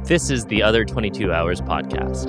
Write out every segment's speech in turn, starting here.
This is the Other 22 Hours podcast.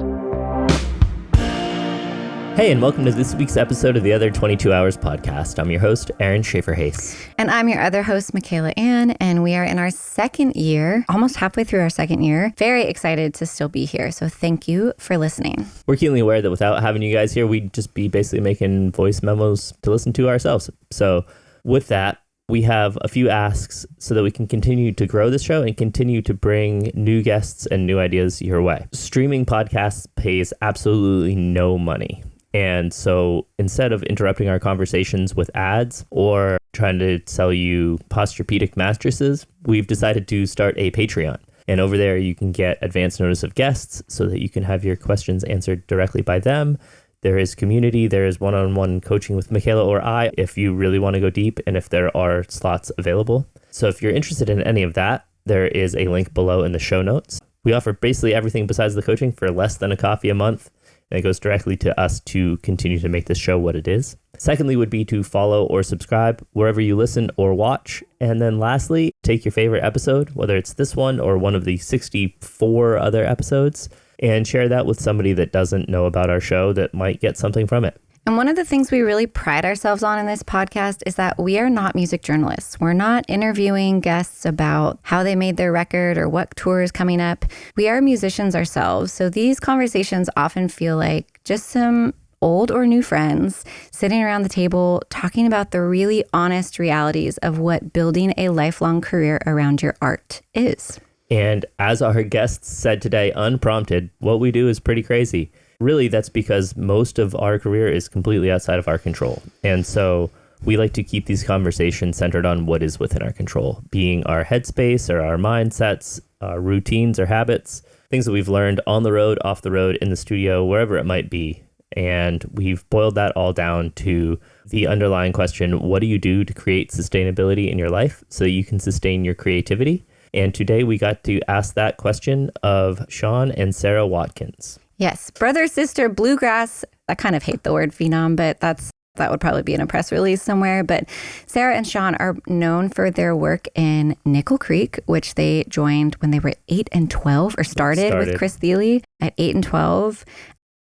Hey, and welcome to this week's episode of the Other 22 Hours podcast. I'm your host, Aaron Shafer-Haiss. And I'm your other host, Michaela Anne, and we are in our second year, almost halfway through our second year. Very excited to still be here, so thank you for listening. We're keenly aware that without having you guys here, we'd just be basically making voice memos to listen to ourselves. So with that, we have a few asks so that we can continue to grow this show and continue to bring new guests and new ideas your way. Streaming podcasts pays absolutely no money. And so instead of interrupting our conversations with ads or trying to sell you Posturepedic mattresses, we've decided to start a Patreon. And over there, you can get advance notice of guests so that you can have your questions answered directly by them. There is community. There is one-on-one coaching with Michaela or I if you really want to go deep and if there are slots available. So if you're interested in any of that, there is a link below in the show notes. We offer basically everything besides the coaching for less than a coffee a month. And it goes directly to us to continue to make this show what it is. Secondly would be to follow or subscribe wherever you listen or watch. And then lastly, take your favorite episode, whether it's this one or one of the 64 other episodes, and share that with somebody that doesn't know about our show that might get something from it. And one of the things we really pride ourselves on in this podcast is that we are not music journalists. We're not interviewing guests about how they made their record or what tour is coming up. We are musicians ourselves. So these conversations often feel like just some old or new friends sitting around the table talking about the really honest realities of what building a lifelong career around your art is. And as our guests said today, unprompted, what we do is pretty crazy. Really, that's because most of our career is completely outside of our control. And so we like to keep these conversations centered on what is within our control, being our headspace or our mindsets, our routines or habits, things that we've learned on the road, off the road, in the studio, wherever it might be. And we've boiled that all down to the underlying question, what do you do to create sustainability in your life so that you can sustain your creativity? And today we got to ask that question of Sean and Sara Watkins. Yes, brother, sister, bluegrass. I kind of hate the word phenom, but that would probably be in a press release somewhere. But Sara and Sean are known for their work in Nickel Creek, which they joined when they were 8 and 12, or started with Chris Thile at 8 and 12.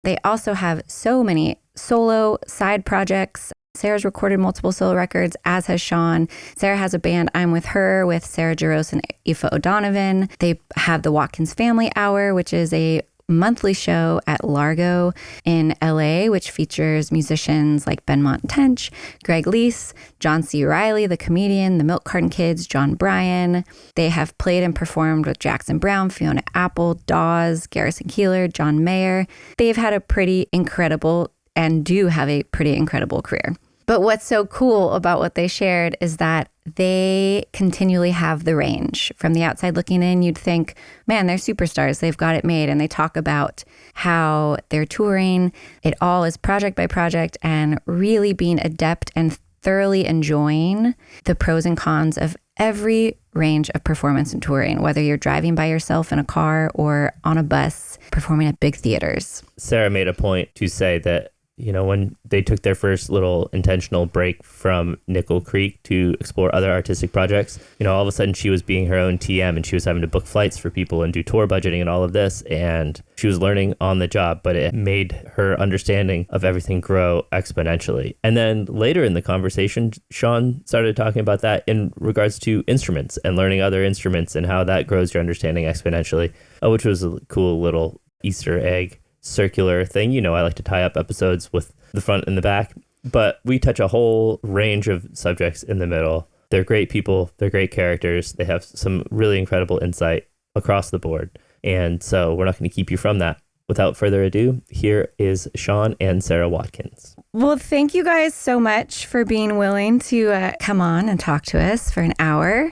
They also have so many solo side projects. Sara's recorded multiple solo records, as has Sean. Sara has a band, I'm With Her, with Sara Jarosz Aiofe O'Donovan. They have the Watkins Family Hour, which is a monthly show at Largo in LA, which features musicians like Benmont Tench, Greg Leese, John C. Reilly, the comedian, the Milk Carton Kids, Jon Brion. They have played and performed with Jackson Browne, Fiona Apple, Dawes, Garrison Keillor, John Mayer. They've had a pretty incredible and do have a pretty incredible career. But what's so cool about what they shared is that they continually have the range. From the outside looking in, you'd think, man, they're superstars. They've got it made. And they talk about how they're touring. It all is project by project and really being adept and thoroughly enjoying the pros and cons of every range of performance and touring, whether you're driving by yourself in a car or on a bus performing at big theaters. Sara made a point to say that, you know, when they took their first little intentional break from Nickel Creek to explore other artistic projects, you know, all of a sudden she was being her own TM and she was having to book flights for people and do tour budgeting and all of this. And she was learning on the job, but it made her understanding of everything grow exponentially. And then later in the conversation, Sean started talking about that in regards to instruments and learning other instruments and how that grows your understanding exponentially, which was a cool little Easter egg circular thing. You know, I like to tie up episodes with the front and the back, but we touch a whole range of subjects in the middle. They're great people. They're great characters. They have some really incredible insight across the board. And so we're not going to keep you from that. Without further ado, here is Sean and Sara Watkins. Well, thank you guys so much for being willing to come on and talk to us for an hour.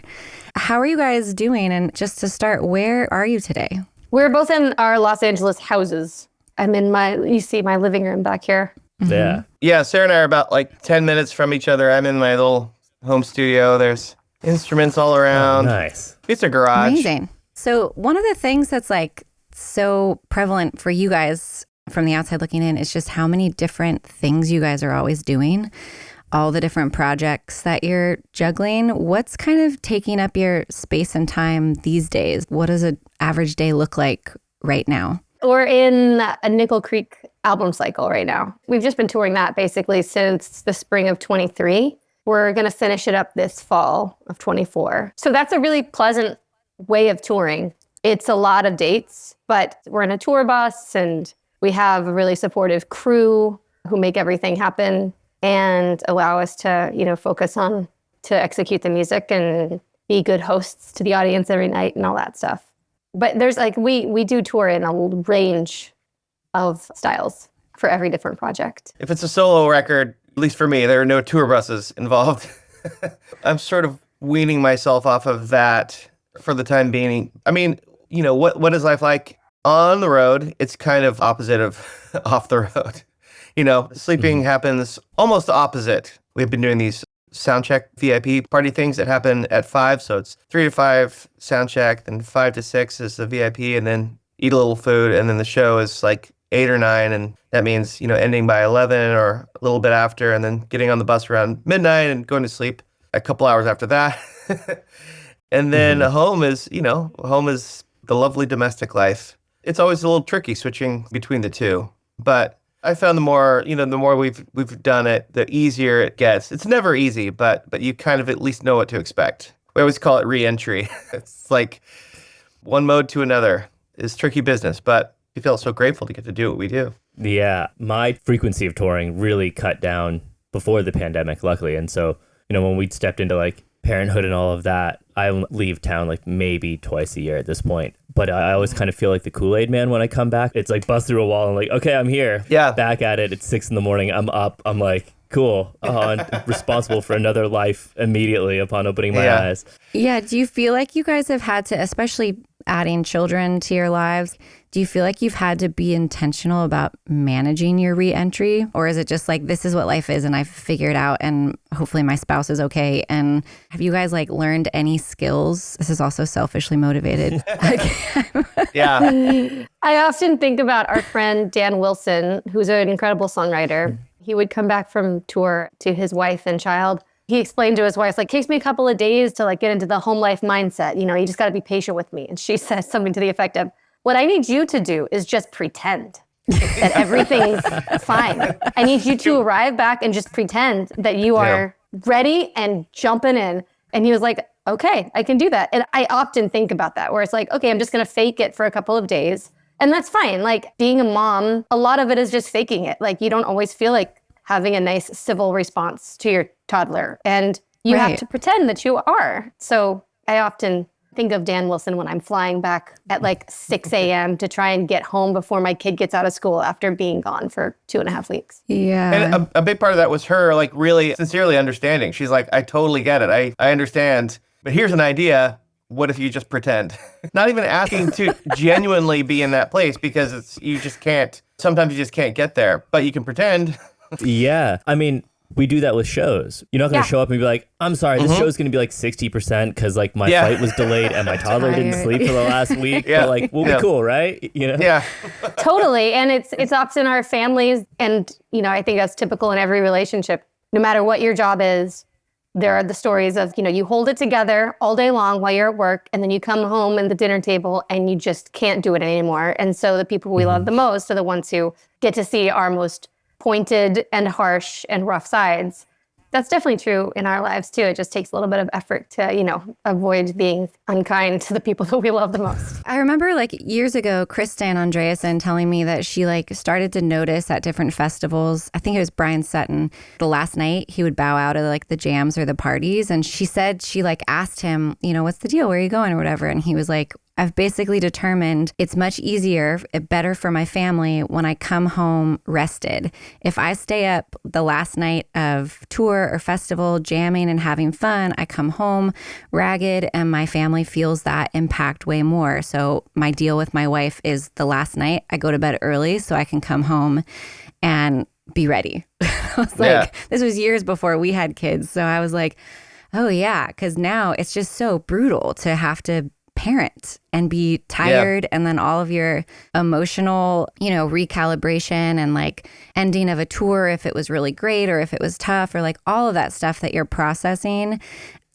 How are you guys doing? And just to start, where are you today? We're both in our Los Angeles houses. I'm in you see my living room back here. Mm-hmm. Yeah, Sara and I are about like 10 minutes from each other. I'm in my little home studio. There's instruments all around. Oh, nice. It's a garage. Amazing. So one of the things that's like so prevalent for you guys from the outside looking in is just how many different things you guys are always doing. all the different projects that you're juggling. What's kind of taking up your space and time these days? What does an average day look like right now? We're in a Nickel Creek album cycle right now. We've just been touring that basically since the spring of 23. We're going to finish it up this fall of 24. So that's a really pleasant way of touring. It's a lot of dates, but we're in a tour bus and we have a really supportive crew who make everything happen and allow us to, focus on to execute the music and be good hosts to the audience every night and all that stuff. But there's we do tour in a range of styles for every different project. If it's a solo record, at least for me, there are no tour buses involved. I'm sort of weaning myself off of that for the time being. I mean, what is life like on the road? It's kind of opposite of off the road. Sleeping happens almost opposite. We've been doing these soundcheck VIP party things that happen at 5. So it's 3 to 5 soundcheck, then 5 to 6 is the VIP, and then eat a little food. And then the show is like 8 or 9. And that means, ending by 11 or a little bit after, and then getting on the bus around midnight and going to sleep a couple hours after that. And then home is the lovely domestic life. It's always a little tricky switching between the two. But I found the more we've done it, the easier it gets. It's never easy, but you kind of at least know what to expect. We always call it re-entry. It's like one mode to another is tricky business, but we feel so grateful to get to do what we do. Yeah, my frequency of touring really cut down before the pandemic, luckily. And so, when we stepped into like parenthood and all of that, I leave town like maybe twice a year at this point. But I always kind of feel like the Kool-Aid man when I come back. It's like bust through a wall and like, okay, I'm here. Yeah. Back at it. It's 6 a.m. I'm up. I'm like, cool. I'm responsible for another life immediately upon opening my eyes. Yeah. Do you feel like you guys have had to, especially adding children to your lives, do you feel like you've had to be intentional about managing your re-entry? Or is it just like, this is what life is and I've figured out and hopefully my spouse is okay? And have you guys learned any skills? This is also selfishly motivated. Yeah. I often think about our friend Dan Wilson, who's an incredible songwriter. He would come back from tour to his wife and child. He explained to his wife, it takes me a couple of days to get into the home life mindset. You just got to be patient with me. And she says something to the effect of, what I need you to do is just pretend that everything's fine. I need you to arrive back and just pretend that you are ready and jumping in. And he was like, okay, I can do that. And I often think about that, where it's like, okay, I'm just going to fake it for a couple of days. And that's fine. Being a mom, a lot of it is just faking it. You don't always feel like having a nice civil response to your toddler. And you have to pretend that you are. So I often think of Dan Wilson when I'm flying back at 6 a.m. to try and get home before my kid gets out of school after being gone for 2.5 weeks. Yeah. And a big part of that was her really sincerely understanding. She's like, I totally get it. I understand. But here's an idea. What if you just pretend? Not even asking to genuinely be in that place, because you just can't. Sometimes you just can't get there. But you can pretend. Yeah. I mean, we do that with shows. You're not going to show up and be like, I'm sorry, this show's going to be 60% because my flight was delayed and my toddler didn't sleep for the last week. But we'll be cool, right? Yeah. Totally. And it's often our families. And, I think that's typical in every relationship. No matter what your job is, there are the stories of, you hold it together all day long while you're at work, and then you come home at the dinner table and you just can't do it anymore. And so the people we love the most are the ones who get to see our most pointed and harsh and rough sides. That's definitely true in our lives too. It just takes a little bit of effort to, avoid being unkind to the people that we love the most. I remember years ago, Kristen Andreasen telling me that she started to notice at different festivals. I think it was Brian Sutton. The last night he would bow out of the jams or the parties. And she said she asked him, what's the deal? Where are you going or whatever? And he was like, I've basically determined it's much easier, better for my family when I come home rested. If I stay up the last night of tour or festival, jamming and having fun, I come home ragged and my family feels that impact way more. So my deal with my wife is the last night I go to bed early so I can come home and be ready. I was this was years before we had kids. So I was like, oh yeah, because now it's just so brutal to have to parent and be tired, and then all of your emotional, recalibration and like ending of a tour, if it was really great or if it was tough, or like all of that stuff that you're processing.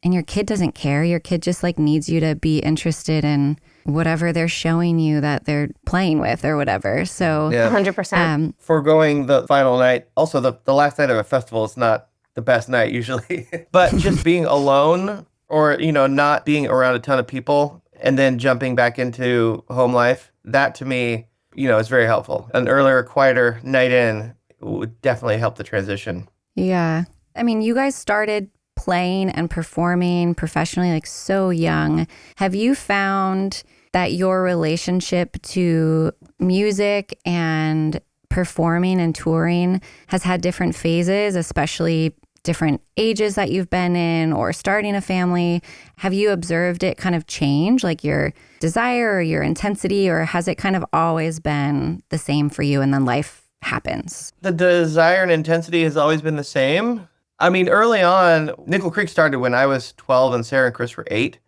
And your kid doesn't care. Your kid just like needs you to be interested in whatever they're showing you that they're playing with or whatever. So 100%. Foregoing the final night. Also, the last night of a festival is not the best night usually. But just being alone or, not being around a ton of people and then jumping back into home life, that to me, is very helpful. An earlier, quieter night in would definitely help the transition. Yeah. I mean, you guys started playing and performing professionally like so young. Have you found that your relationship to music and performing and touring has had different phases, especially different ages that you've been in or starting a family? Have you observed it kind of change, like your desire or your intensity, or has it kind of always been the same for you and then life happens? The desire and intensity has always been the same. I mean, early on, Nickel Creek started when I was 12 and Sarah and Chris were 8.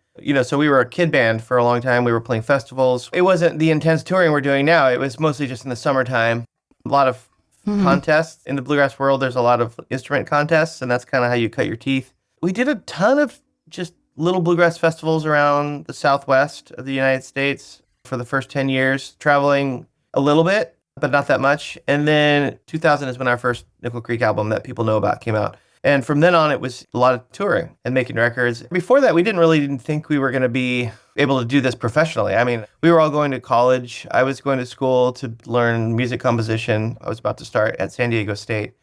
So we were a kid band for a long time. We were playing festivals. It wasn't the intense touring we're doing now. It was mostly just in the summertime. A lot of contests. In the bluegrass world, there's a lot of instrument contests, and that's kind of how you cut your teeth. We did a ton of just little bluegrass festivals around the Southwest of the United States for the first 10 years, traveling a little bit, but not that much. And then 2000 is when our first Nickel Creek album that people know about came out. And from then on, it was a lot of touring and making records. Before that, we didn't think we were going to be able to do this professionally. I mean, we were all going to college. I was going to school to learn music composition. I was about to start at San Diego State.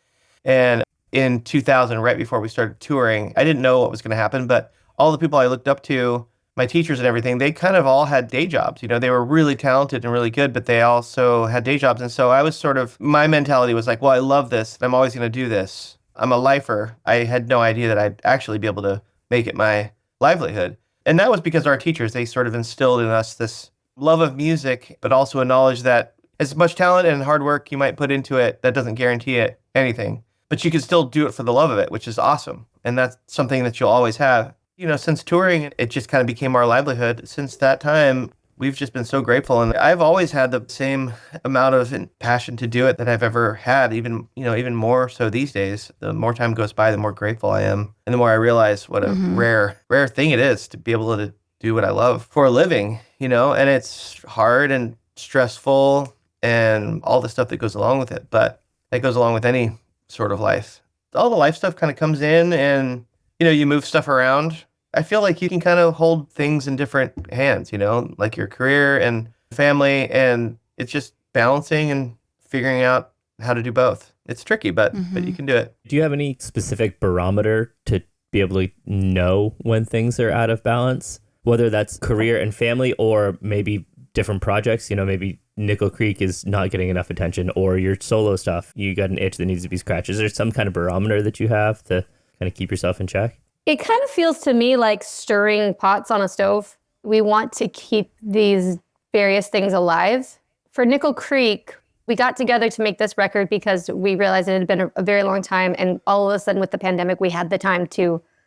And in 2000, right before we started touring, I didn't know what was going to happen, but all the people I looked up to, my teachers and everything, they kind of all had day jobs. They were really talented and really good, but they also had day jobs. And so I was my mentality was like, well, I love this, and I'm always going to do this. I'm a lifer. I had no idea that I'd actually be able to make it my livelihood. And that was because our teachers, they sort of instilled in us this love of music, but also a knowledge that as much talent and hard work you might put into it, that doesn't guarantee it anything. But you can still do it for the love of it, which is awesome. And that's something that you'll always have. Since touring, it just kind of became our livelihood. Since that time, we've just been so grateful. And I've always had the same amount of passion to do it that I've ever had, even more so these days. The more time goes by, the more grateful I am. And the more I realize what a rare thing it is to be able to do what I love for a living, and it's hard and stressful and all the stuff that goes along with it. But that goes along with any sort of life. All the life stuff kind of comes in and, you move stuff around. I feel like you can kind of hold things in different hands, like your career and family, and it's just balancing and figuring out how to do both. It's tricky, but you can do it. Do you have any specific barometer to be able to know when things are out of balance, whether that's career and family or maybe different projects? Maybe Nickel Creek is not getting enough attention, or your solo stuff, you got an itch that needs to be scratched. Is there some kind of barometer that you have to kind of keep yourself in check? It kind of feels to me like stirring pots on a stove. We want to keep these various things alive. For Nickel Creek, we got together to make this record because we realized it had been a very long time, and all of a sudden with the pandemic, we had the time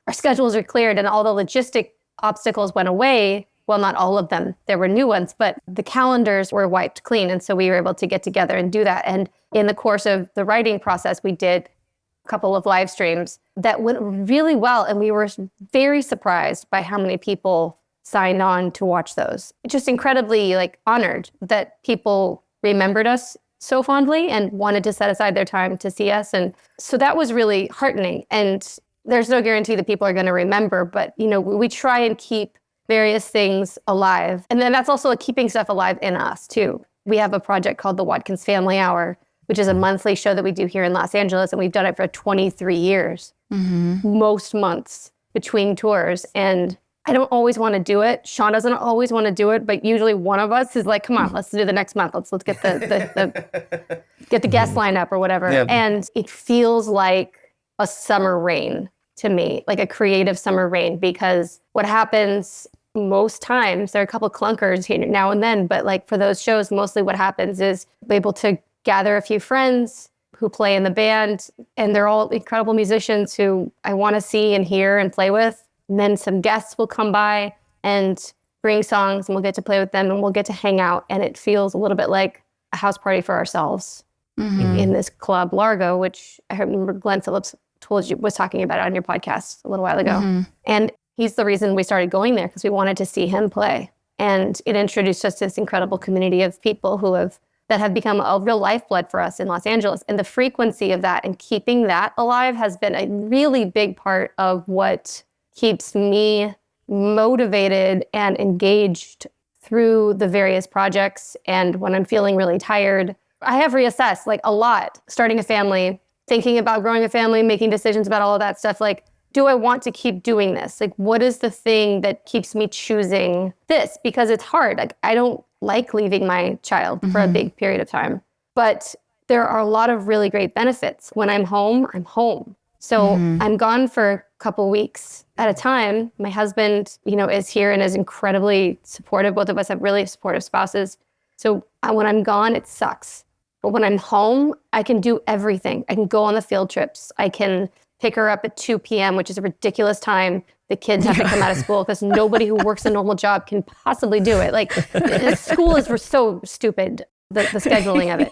our schedules are cleared and all the logistic obstacles went away. Well, not all of them. There were new ones, but the calendars were wiped clean. And so we were able to get together and do that. And in the course of the writing process, we did a couple of live streams that went really well. And we were very surprised by how many people signed on to watch those. Just incredibly honored that people remembered us so fondly and wanted to set aside their time to see us. And so that was really heartening. And there's no guarantee that people are going to remember, but we try and keep various things alive. And then that's also keeping stuff alive in us too. We have a project called the Watkins Family Hour, which is a monthly show that we do here in Los Angeles. And we've done it for 23 years, most months between tours. And I don't always want to do it. Sean doesn't always want to do it, but usually one of us is like, come on, let's do the next month. Let's get get the guest lined up or whatever. Yeah. And it feels like a summer rain to me, like a creative summer rain, because what happens most times, there are a couple of clunkers here now and then, but for those shows, mostly what happens is we're able to gather a few friends who play in the band, and they're all incredible musicians who I want to see and hear and play with. And then some guests will come by, and bring songs and we'll get to play with them and we'll get to hang out. And it feels a little bit like a house party for ourselves in this club, Largo, which I remember Glenn Phillips was talking about it on your podcast a little while ago. And he's the reason we started going there, because we wanted to see him play. And it introduced us to this incredible community of people that have become a real lifeblood for us in Los Angeles. And the frequency of that and keeping that alive has been a really big part of what keeps me motivated and engaged through the various projects. And when I'm feeling really tired, I have reassessed like a lot, starting a family, thinking about growing a family, making decisions about all of that stuff. Like, do I want to keep doing this? Like, what is the thing that keeps me choosing this? Because it's hard. Like, I don't like leaving my child for a big period of time. But there are a lot of really great benefits. When I'm home, I'm home. So I'm gone for a couple weeks at a time. My husband, is here and is incredibly supportive. Both of us have really supportive spouses. So when I'm gone, it sucks. But when I'm home, I can do everything. I can go on the field trips. I can pick her up at 2 p.m., which is a ridiculous time. The kids have to come out of school because nobody who works a normal job can possibly do it. Like, school is so stupid, the scheduling of it.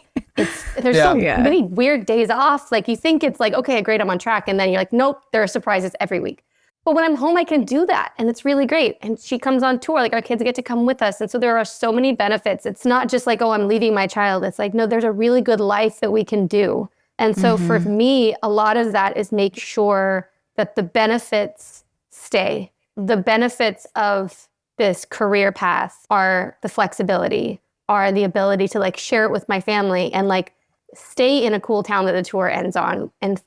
There's so many weird days off. Like, you think it's like, okay, great, I'm on track. And then you're like, nope, there are surprises every week. But when I'm home, I can do that. And it's really great. And she comes on tour. Like, our kids get to come with us. And so there are so many benefits. It's not just like, oh, I'm leaving my child. It's like, no, there's a really good life that we can do. And so for me, a lot of that is make sure that the benefits stay. The benefits of this career path are the flexibility, are the ability to like share it with my family and like stay in a cool town that the tour ends on and,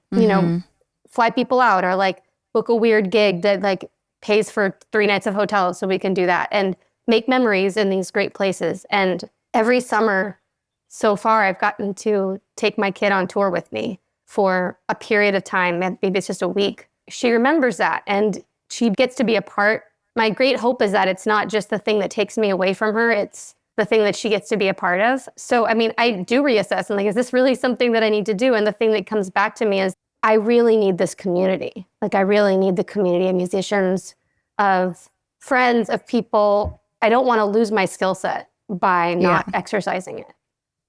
fly people out or like book a weird gig that like pays for 3 nights of hotels so we can do that and make memories in these great places. And every summer so far, I've gotten to take my kid on tour with me for a period of time. Maybe it's just a week. She remembers that and she gets to be a part. My great hope is that it's not just the thing that takes me away from her. It's the thing that she gets to be a part of. So, I mean, I do reassess and like, is this really something that I need to do? And the thing that comes back to me is I really need this community. Like, I really need the community of musicians, of friends, of people. I don't want to lose my skill set by not exercising it.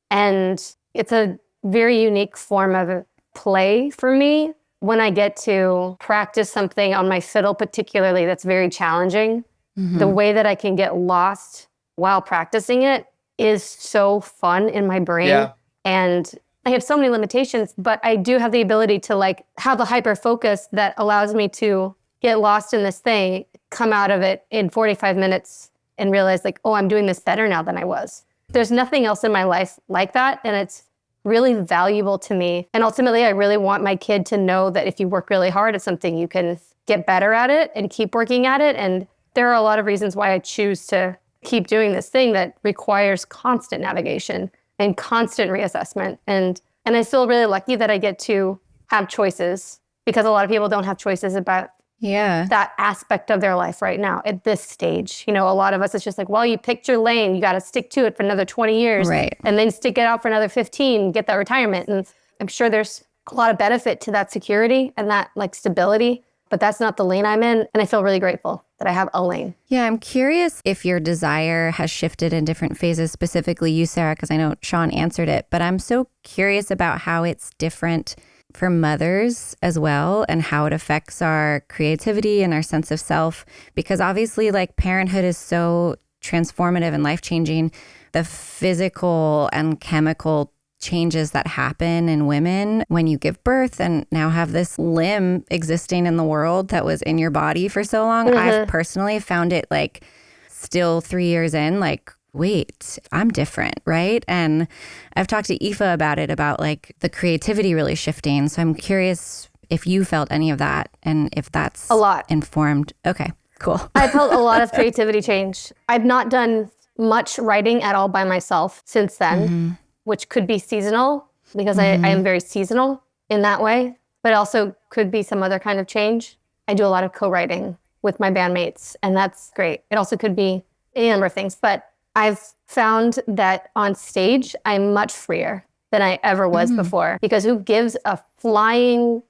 And it's a very unique form of play for me when I get to practice something on my fiddle, particularly that's very challenging. The way that I can get lost while practicing it is so fun in my brain. Yeah. And I have so many limitations, but I do have the ability to like have a hyper focus that allows me to get lost in this thing, come out of it in 45 minutes and realize like, oh, I'm doing this better now than I was. There's nothing else in my life like that. And it's really valuable to me. And ultimately, I really want my kid to know that if you work really hard at something, you can get better at it and keep working at it. And there are a lot of reasons why I choose to keep doing this thing that requires constant navigation and constant reassessment. And I feel really lucky that I get to have choices because a lot of people don't have choices about that aspect of their life right now at this stage. A lot of us, it's just like, well, you picked your lane, you got to stick to it for another 20 years and then stick it out for another 15, get that retirement. And I'm sure there's a lot of benefit to that security and that like stability, but that's not the lane I'm in. And I feel really grateful that I have a lane. Yeah, I'm curious if your desire has shifted in different phases, specifically you, Sara, because I know Sean answered it, but I'm so curious about how it's different for mothers as well and how it affects our creativity and our sense of self, because obviously like parenthood is so transformative and life-changing. The physical and chemical changes that happen in women when you give birth and now have this limb existing in the world that was in your body for so long. I've personally found it like still 3 years in, like, wait, I'm different, right? And I've talked to Aoife about it, about like the creativity really shifting. So I'm curious if you felt any of that and if that's a lot informed. Okay, cool. I felt a lot of creativity change. I've not done much writing at all by myself since then, which could be seasonal because I am very seasonal in that way, but also could be some other kind of change. I do a lot of co-writing with my bandmates and that's great. It also could be any number of things, but I've found that on stage, I'm much freer than I ever was before because who gives a flying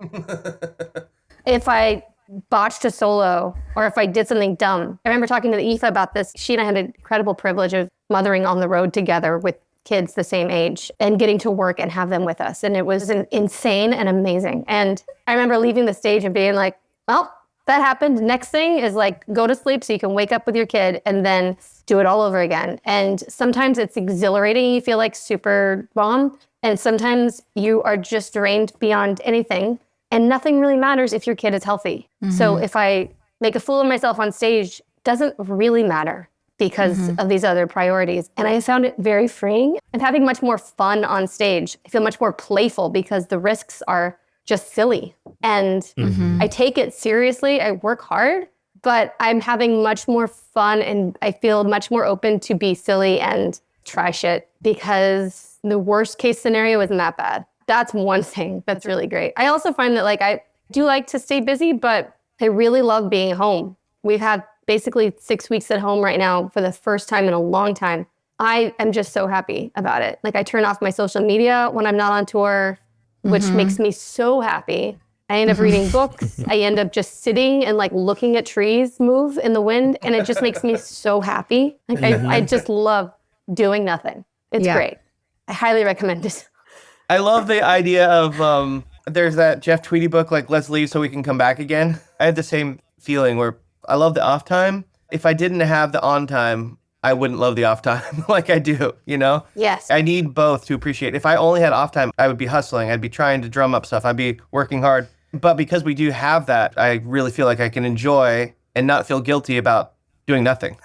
if I botched a solo or if I did something dumb. I remember talking to the Aoife about this. She and I had an incredible privilege of mothering on the road together with kids the same age and getting to work and have them with us. And it was insane and amazing. And I remember leaving the stage and being like, well, that happened. Next thing is like, go to sleep so you can wake up with your kid and then do it all over again. And sometimes it's exhilarating. You feel like super bomb. And sometimes you are just drained beyond anything. And nothing really matters if your kid is healthy. So if I make a fool of myself on stage, doesn't really matter because of these other priorities. And I found it very freeing. I'm having much more fun on stage. I feel much more playful because the risks are just silly. And I take it seriously. I work hard, but I'm having much more fun and I feel much more open to be silly and try shit because the worst case scenario isn't that bad. That's one thing that's really great. I also find that like I do like to stay busy, but I really love being home. We've had basically 6 weeks at home right now for the first time in a long time. I am just so happy about it. Like I turn off my social media when I'm not on tour, which makes me so happy. I end up reading books. I end up just sitting and like looking at trees move in the wind. And it just makes me so happy. Like I just love doing nothing. It's great. I highly recommend it. I love the idea of, there's that Jeff Tweedy book, like, Let's Leave So We Can Come Back Again. I had the same feeling where I love the off time. If I didn't have the on time, I wouldn't love the off time like I do, you know? Yes. I need both to appreciate. If I only had off time, I would be hustling. I'd be trying to drum up stuff. I'd be working hard. But because we do have that, I really feel like I can enjoy and not feel guilty about doing nothing.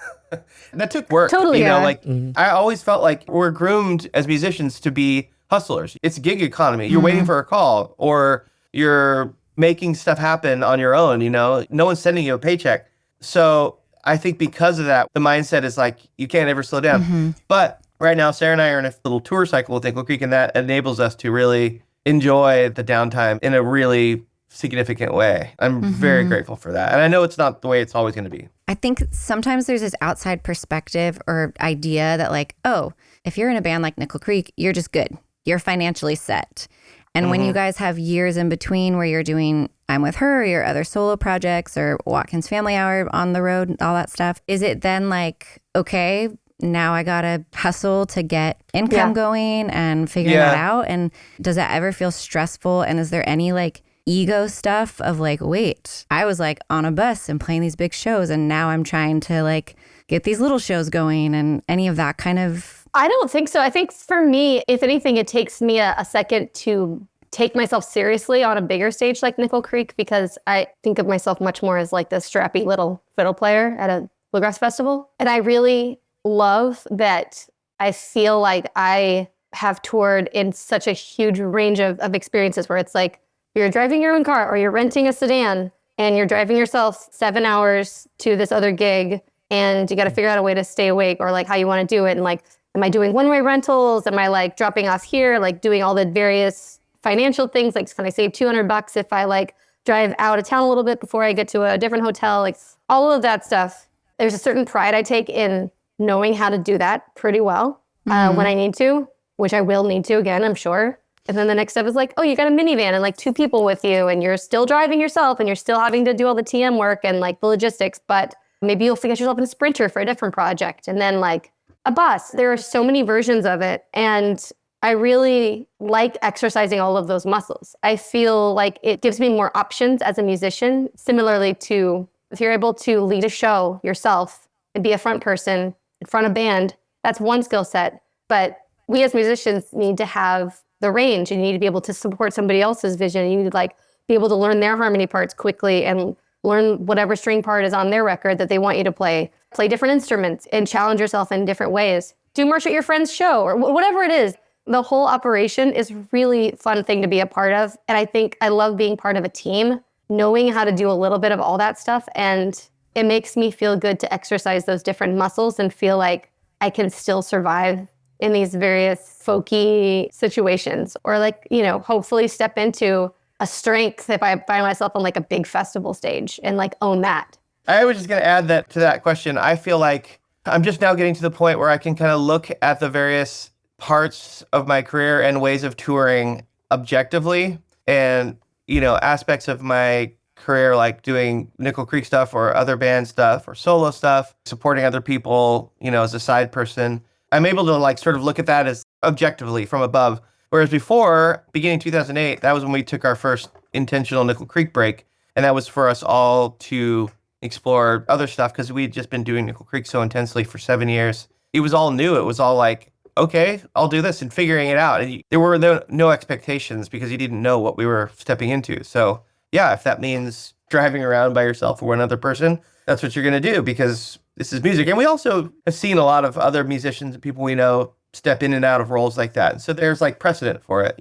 That took work. Totally. You know, like I always felt like we're groomed as musicians to be hustlers. It's gig economy. You're waiting for a call or you're making stuff happen on your own, you know? No one's sending you a paycheck. So I think because of that, the mindset is like, you can't ever slow down. But right now, Sara and I are in a little tour cycle with Nickel Creek, and that enables us to really enjoy the downtime in a really significant way. I'm very grateful for that. And I know it's not the way it's always going to be. I think sometimes there's this outside perspective or idea that like, oh, if you're in a band like Nickel Creek, you're just good. You're financially set. And when you guys have years in between where you're doing I'm With Her or your other solo projects or Watkins Family Hour on the road, all that stuff, is it then like, okay, now I gotta hustle to get income going and figuring that out? And does that ever feel stressful? And is there any like ego stuff of like, wait, I was like on a bus and playing these big shows and now I'm trying to like get these little shows going and any of that kind of... I don't think so. I think for me, if anything, it takes me a second to take myself seriously on a bigger stage like Nickel Creek, because I think of myself much more as like the strappy little fiddle player at a bluegrass festival. And I really love that I feel like I have toured in such a huge range of experiences where it's like you're driving your own car or you're renting a sedan and you're driving yourself 7 hours to this other gig and you got to figure out a way to stay awake or like how you want to do it. And like, am I doing one-way rentals? Am I like dropping off here? Like doing all the various financial things? Like, can I save $200 if I like drive out of town a little bit before I get to a different hotel? Like all of that stuff. There's a certain pride I take in knowing how to do that pretty well when I need to, which I will need to again, I'm sure. And then the next step is like, oh, you got a minivan and like 2 people with you and you're still driving yourself and you're still having to do all the TM work and like the logistics, but maybe you'll get yourself in a Sprinter for a different project. And then like a bus. There are so many versions of it. And I really like exercising all of those muscles. I feel like it gives me more options as a musician. Similarly to if you're able to lead a show yourself and be a front person in front of a band, that's one skill set. But we as musicians need to have the range and you need to be able to support somebody else's vision. You need to like be able to learn their harmony parts quickly and learn whatever string part is on their record that they want you to play different instruments and challenge yourself in different ways. Do merch at your friend's show or whatever it is. The whole operation is a really fun thing to be a part of. And I think I love being part of a team, knowing how to do a little bit of all that stuff. And it makes me feel good to exercise those different muscles and feel like I can still survive in these various folky situations or like, you know, hopefully step into a strength if I find myself on like a big festival stage and like own that. I was just going to add that to that question. I feel like I'm just now getting to the point where I can kind of look at the various parts of my career and ways of touring objectively and, you know, aspects of my career, like doing Nickel Creek stuff or other band stuff or solo stuff, supporting other people, as a side person, I'm able to like sort of look at that as objectively from above. Whereas before, beginning 2008, that was when we took our first intentional Nickel Creek break. And that was for us all to explore other stuff because we'd just been doing Nickel Creek so intensely for 7 years. It was all new. It was all like, okay, I'll do this, and figuring it out. And there were no expectations because you didn't know what we were stepping into. So yeah, if that means driving around by yourself or one other person, that's what you're going to do because this is music. And we also have seen a lot of other musicians and people we know step in and out of roles like that. And so there's like precedent for it,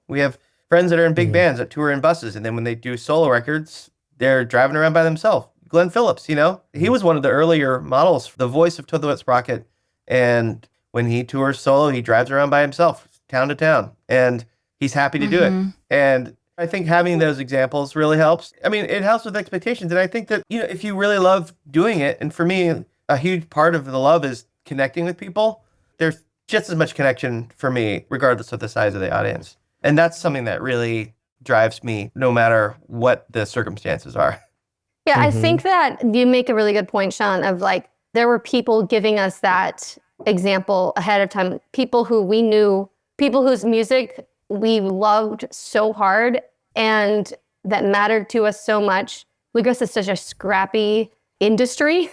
We have friends that are in big bands that tour in buses. And then when they do solo records, they're driving around by themselves. Glenn Phillips, he was one of the earlier models, the voice of To the Wet Sprocket. And when he tours solo, he drives around by himself, town to town, and he's happy to do it. And I think having those examples really helps. I mean, it helps with expectations. And I think that, if you really love doing it, and for me, a huge part of the love is connecting with people, there's just as much connection for me, regardless of the size of the audience. And that's something that really drives me, no matter what the circumstances are. Yeah, I think that you make a really good point, Sean, of like, there were people giving us that example ahead of time, people who we knew, people whose music we loved so hard and that mattered to us so much. Bluegrass is such a scrappy industry.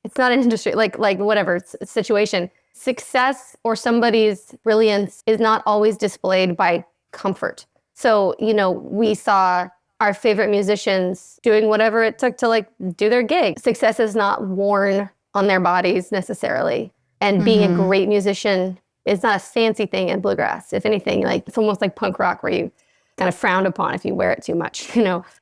It's not an industry, like whatever situation. Success or somebody's brilliance is not always displayed by comfort. So, we saw our favorite musicians doing whatever it took to like do their gig. Success is not worn on their bodies necessarily. And being a great musician is not a fancy thing in bluegrass. If anything, like it's almost like punk rock where you kind of frowned upon if you wear it too much,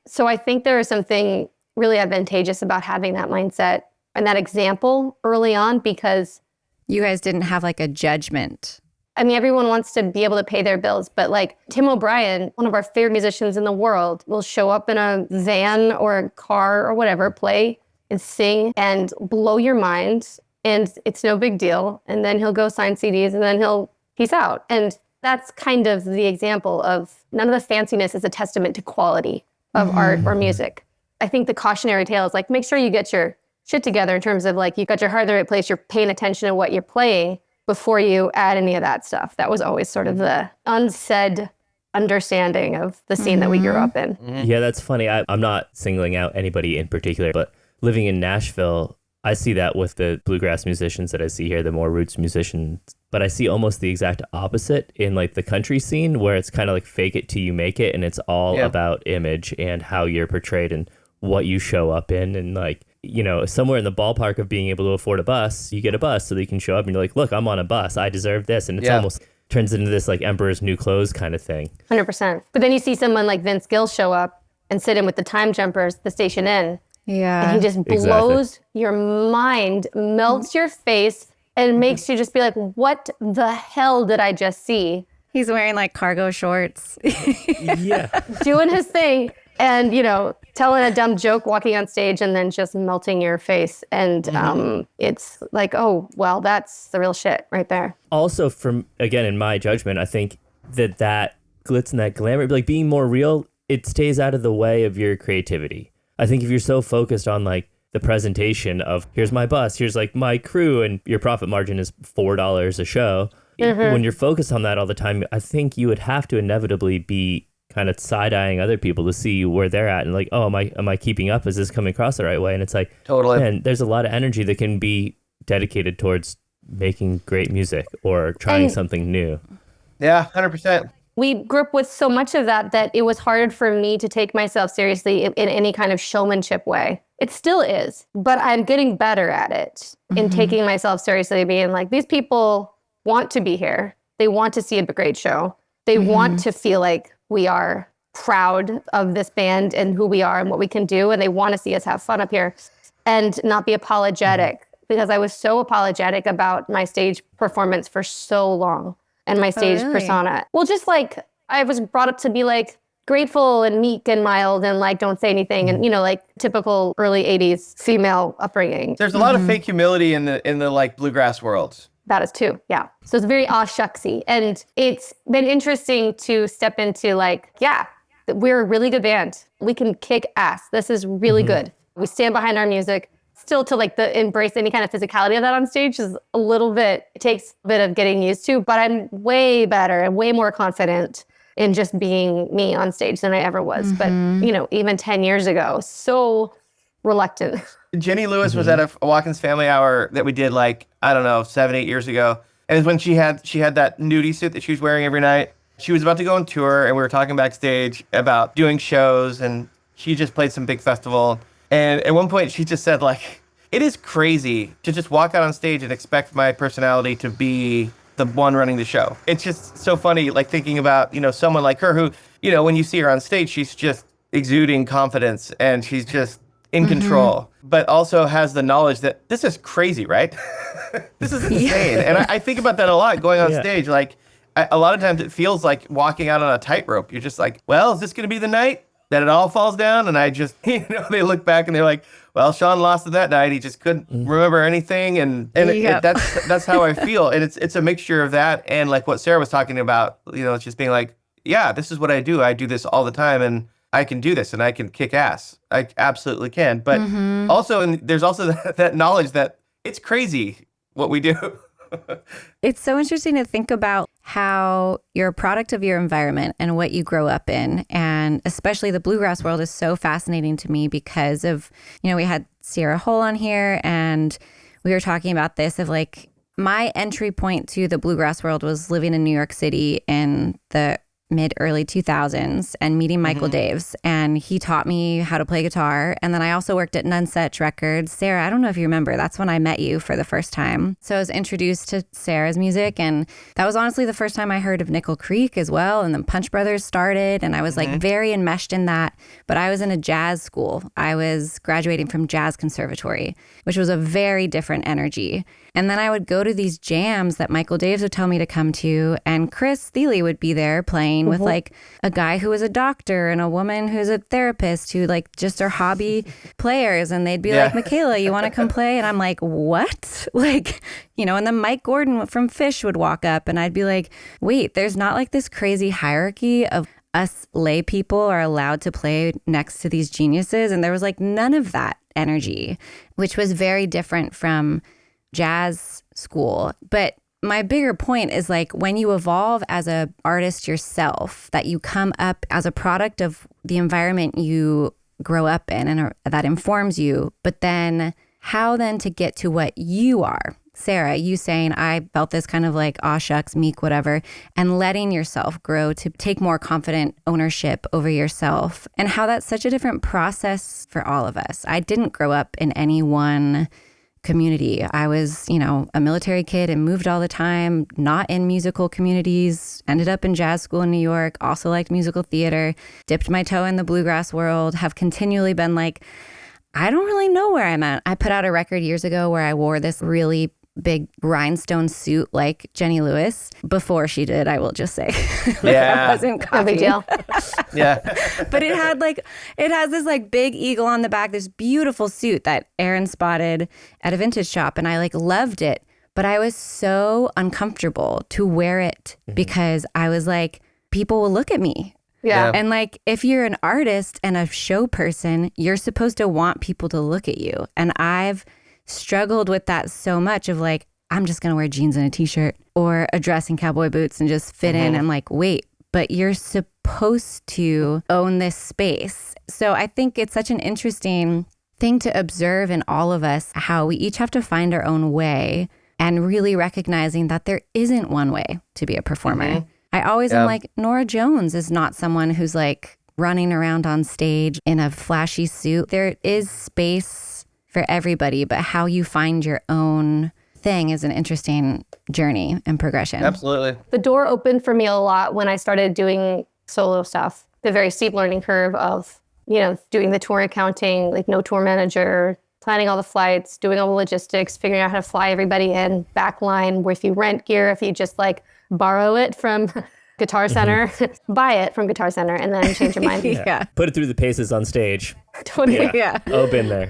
So I think there is something really advantageous about having that mindset and that example early on because you guys didn't have like a judgment. I mean, everyone wants to be able to pay their bills, but like Tim O'Brien, one of our favorite musicians in the world, will show up in a van or a car or whatever, play and sing and blow your mind. And it's no big deal. And then he'll go sign CDs and then he's out. And that's kind of the example of none of the fanciness is a testament to quality of art or music. I think the cautionary tale is like, make sure you get your shit together in terms of like, you got your heart in the right place, you're paying attention to what you're playing before you add any of that stuff. That was always sort of the unsaid understanding of the scene that we grew up in. Yeah, that's funny. I'm not singling out anybody in particular, but living in Nashville, I see that with the bluegrass musicians that I see here, the more roots musicians. But I see almost the exact opposite in like the country scene where it's kind of like fake it till you make it. And it's all about image and how you're portrayed and what you show up in. And like, somewhere in the ballpark of being able to afford a bus, you get a bus so that you can show up and you're like, look, I'm on a bus. I deserve this. And it's almost turns into this like Emperor's New Clothes kind of thing. 100%. But then you see someone like Vince Gill show up and sit in with the Time Jumpers, the Station Inn. Yeah. And he just blows your mind, melts your face, and makes you just be like, what the hell did I just see? He's wearing like cargo shorts. Doing his thing and, telling a dumb joke, walking on stage, and then just melting your face. And it's like, oh, well, that's the real shit right there. Also, again, in my judgment, I think that glitz and that glamour, like being more real, it stays out of the way of your creativity. I think if you're so focused on like the presentation of here's my bus, here's like my crew, and your profit margin is $4 a show, when you're focused on that all the time, I think you would have to inevitably be kind of side-eyeing other people to see where they're at and like, oh, am I keeping up? Is this coming across the right way? And it's like, totally. Man, there's a lot of energy that can be dedicated towards making great music or trying something new. Yeah, 100%. We grew up with so much of that it was hard for me to take myself seriously in any kind of showmanship way. It still is, but I'm getting better at it in taking myself seriously, being like, these people want to be here. They want to see a great show. They want to feel like we are proud of this band and who we are and what we can do. And they want to see us have fun up here and not be apologetic because I was so apologetic about my stage performance for so long. And my stage persona. Well, just like I was brought up to be like grateful and meek and mild and like don't say anything and like typical early 80s female upbringing. There's a lot of fake humility in the like bluegrass world. That is too, yeah. So it's very aw shucksy. And it's been interesting to step into like, we're a really good band. We can kick ass. This is really good. We stand behind our music. Still to like the embrace any kind of physicality of that on stage is a little bit, it takes a bit of getting used to, but I'm way better and way more confident in just being me on stage than I ever was. But, even 10 years ago, so reluctant. Jenny Lewis was at a Watkins Family Hour that we did 7, 8 years ago. And it's when she had that nudie suit that she was wearing every night. She was about to go on tour and we were talking backstage about doing shows and she just played some big festival. And at one point she just said it is crazy to just walk out on stage and expect my personality to be the one running the show. It's just so funny, thinking about, someone like her who, when you see her on stage, she's just exuding confidence and she's just in control, but also has the knowledge that this is crazy, right? This is insane. And I think about that a lot going on stage. A lot of times it feels like walking out on a tightrope. You're just well, is this going to be the night that it all falls down? And I just, they look back and they're like, well, Sean lost it that night. He just couldn't remember anything. And that's how I feel. And it's a mixture of that and what Sara was talking about, it's just being yeah, this is what I do. I do this all the time and I can do this and I can kick ass. I absolutely can. But there's also that knowledge that it's crazy what we do. It's so interesting to think about how you're a product of your environment and what you grow up in. And especially the bluegrass world is so fascinating to me because of, we had Sierra Hull on here and we were talking about this of my entry point to the bluegrass world was living in New York City in the mid-early 2000s and meeting Michael Daves. And he taught me how to play guitar. And then I also worked at Nunsetch Records. Sara, I don't know if you remember, that's when I met you for the first time. So I was introduced to Sara's music. And that was honestly the first time I heard of Nickel Creek as well. And then Punch Brothers started. And I was very enmeshed in that. But I was in a jazz school. I was graduating from Jazz Conservatory, which was a very different energy. And then I would go to these jams that Michael Daves would tell me to come to. And Chris Thile would be there playing with a guy who was a doctor and a woman who's a therapist who just are hobby players. And they'd be like, Michaela, you want to come play? And I'm like, what? And then Mike Gordon from Fish would walk up and I'd be like, wait, there's not this crazy hierarchy of us lay people are allowed to play next to these geniuses. And there was none of that energy, which was very different from jazz school. But my bigger point is when you evolve as a artist yourself, that you come up as a product of the environment you grow up in and that informs you, but then how then to get to what you are. Sara, you saying I felt this kind of aw shucks, meek, whatever, and letting yourself grow to take more confident ownership over yourself and how that's such a different process for all of us. I didn't grow up in any one community. I was, a military kid and moved all the time, not in musical communities, ended up in jazz school in New York, also liked musical theater, dipped my toe in the bluegrass world, have continually been I don't really know where I'm at. I put out a record years ago where I wore this really big rhinestone suit like Jenny Lewis before she did, I will just say. Yeah. It wasn't coffee. No big deal. Yeah. But it had it has this big eagle on the back, this beautiful suit that Aaron spotted at a vintage shop. And I loved it. But I was so uncomfortable to wear it because I was people will look at me. Yeah. And if you're an artist and a show person, you're supposed to want people to look at you. And I've struggled with that so much of I'm just going to wear jeans and a t-shirt or a dress and cowboy boots and just fit in. I'm wait, but you're supposed to own this space. So I think it's such an interesting thing to observe in all of us, how we each have to find our own way and really recognizing that there isn't one way to be a performer. I always am Nora Jones is not someone who's running around on stage in a flashy suit. There is space for everybody, but how you find your own thing is an interesting journey and progression. Absolutely. The door opened for me a lot when I started doing solo stuff. The very steep learning curve of, doing the tour accounting, no tour manager, planning all the flights, doing all the logistics, figuring out how to fly everybody in, backline, where if you rent gear, if you just borrow it from Guitar Center, buy it from Guitar Center, and then change your mind. Yeah. Put it through the paces on stage. Totally. Yeah. Oh, been there.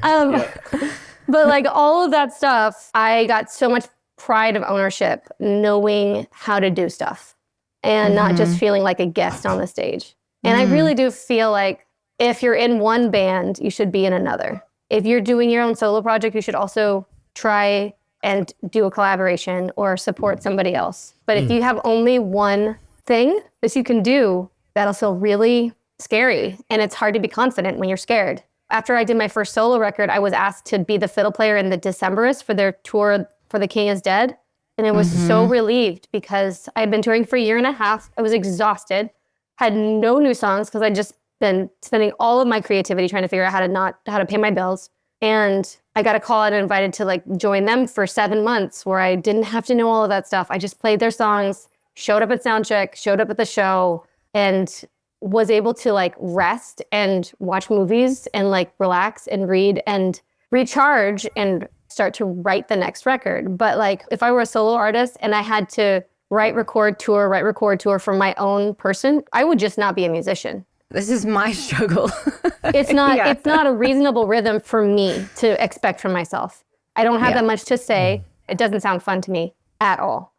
But all of that stuff, I got so much pride of ownership, knowing how to do stuff and not just feeling like a guest on the stage. And I really do feel like if you're in one band, you should be in another. If you're doing your own solo project, you should also try and do a collaboration or support somebody else. But if you have only one thing that you can do, that'll feel really scary. And it's hard to be confident when you're scared. After I did my first solo record, I was asked to be the fiddle player in the Decemberists for their tour for The King is Dead. And I was so relieved because I had been touring for a year and a half. I was exhausted, had no new songs because I'd just been spending all of my creativity trying to figure out how to pay my bills. And I got a call and invited to like join them for 7 months where I didn't have to know all of that stuff. I just played their songs, showed up at soundcheck, showed up at the show, and was able to like rest and watch movies and like relax and read and recharge and start to write the next record. But like if I were a solo artist and I had to write, record, tour for my own person, I would just not be a musician. This is my struggle. It's not a reasonable rhythm for me to expect from myself. I don't have that much to say. It doesn't sound fun to me at all.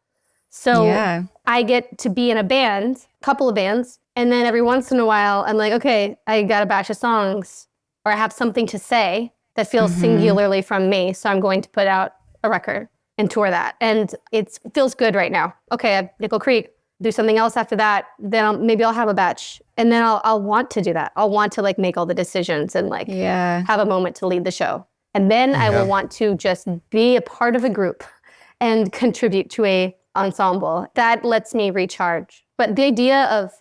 So I get to be in a band, couple of bands, and then every once in a while, I'm like, okay, I got a batch of songs, or I have something to say that feels singularly from me. So I'm going to put out a record and tour that. And it feels good right now. Okay, I have Nickel Creek, do something else after that. Then maybe I'll have a batch. And then I'll want to do that. I'll want to like make all the decisions and like have a moment to lead the show. And then I will want to just be a part of a group and contribute to a ensemble. That lets me recharge. But the idea of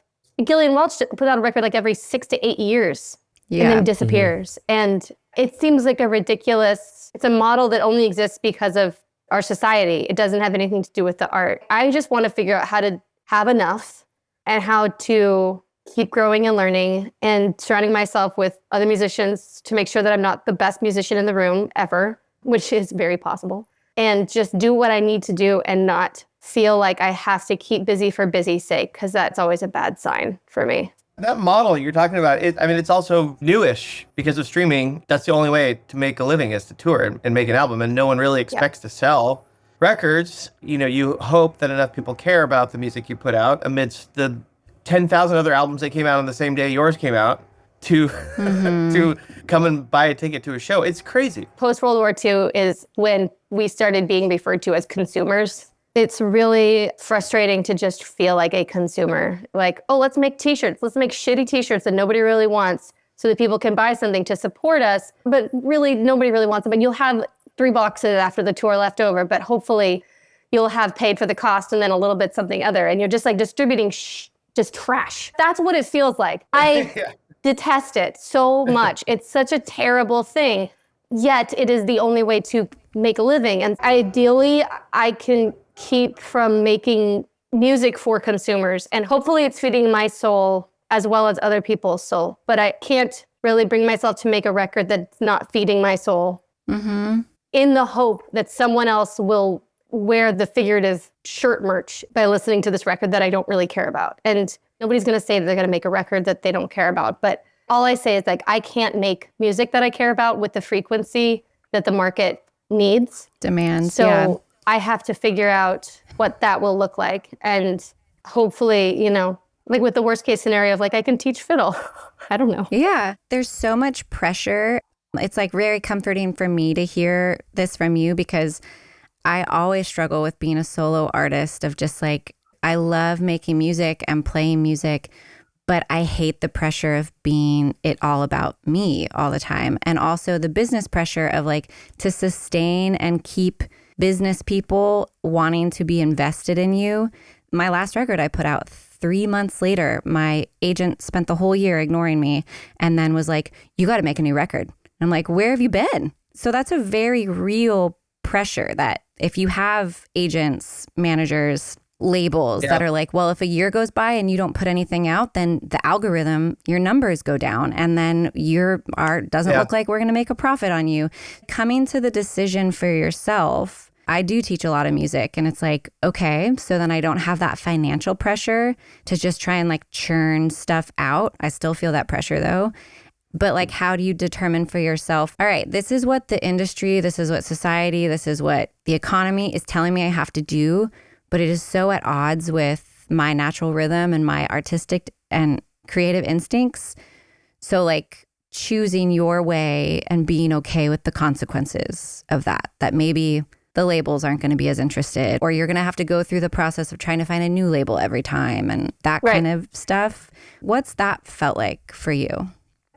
Gillian Welch put out a record like every 6 to 8 years and then disappears. And it seems like it's a model that only exists because of our society. It doesn't have anything to do with the art. I just want to figure out how to have enough and how to keep growing and learning and surrounding myself with other musicians to make sure that I'm not the best musician in the room ever, which is very possible. And just do what I need to do and not feel like I have to keep busy for busy's sake, because that's always a bad sign for me. That model you're talking about, it's also newish because of streaming. That's the only way to make a living is to tour and make an album. And no one really expects to sell records. You know, you hope that enough people care about the music you put out amidst the 10,000 other albums that came out on the same day yours came out to to come and buy a ticket to a show. It's crazy. Post-World War II is when we started being referred to as consumers. It's really frustrating to just feel like a consumer. Like, oh, let's make t-shirts. Let's make shitty t-shirts that nobody really wants so that people can buy something to support us. But really, nobody really wants them. And you'll have 3 boxes after the tour left over, but hopefully you'll have paid for the cost and then a little bit something other. And you're just like distributing just trash. That's what it feels like. I detest it so much. It's such a terrible thing. Yet it is the only way to make a living. And ideally, I can keep from making music for consumers. And hopefully it's feeding my soul as well as other people's soul. But I can't really bring myself to make a record that's not feeding my soul in the hope that someone else will wear the figurative shirt merch by listening to this record that I don't really care about. And nobody's going to say that they're going to make a record that they don't care about. But all I say is like, I can't make music that I care about with the frequency that the market needs. Demands, So I have to figure out what that will look like. And hopefully, you know, like with the worst case scenario of like, I can teach fiddle. I don't know. Yeah. There's so much pressure. It's like very comforting for me to hear this from you because I always struggle with being a solo artist of just like, I love making music and playing music, but I hate the pressure of being it all about me all the time. And also the business pressure of like to sustain and keep business people wanting to be invested in you. My last record I put out 3 months later, my agent spent the whole year ignoring me and then was like, you got to make a new record. I'm like, where have you been? So that's a very real pressure that if you have agents, managers, labels that are like, well, if a year goes by and you don't put anything out, then the algorithm, your numbers go down and then your art doesn't look like we're going to make a profit on you. Coming to the decision for yourself, I do teach a lot of music and it's like, okay, so then I don't have that financial pressure to just try and like churn stuff out. I still feel that pressure though. But like, how do you determine for yourself, all right, this is what the industry, this is what society, this is what the economy is telling me I have to do, but it is so at odds with my natural rhythm and my artistic and creative instincts. So like choosing your way and being okay with the consequences of that maybe the labels aren't going to be as interested, or you're going to have to go through the process of trying to find a new label every time and that kind of stuff. What's that felt like for you?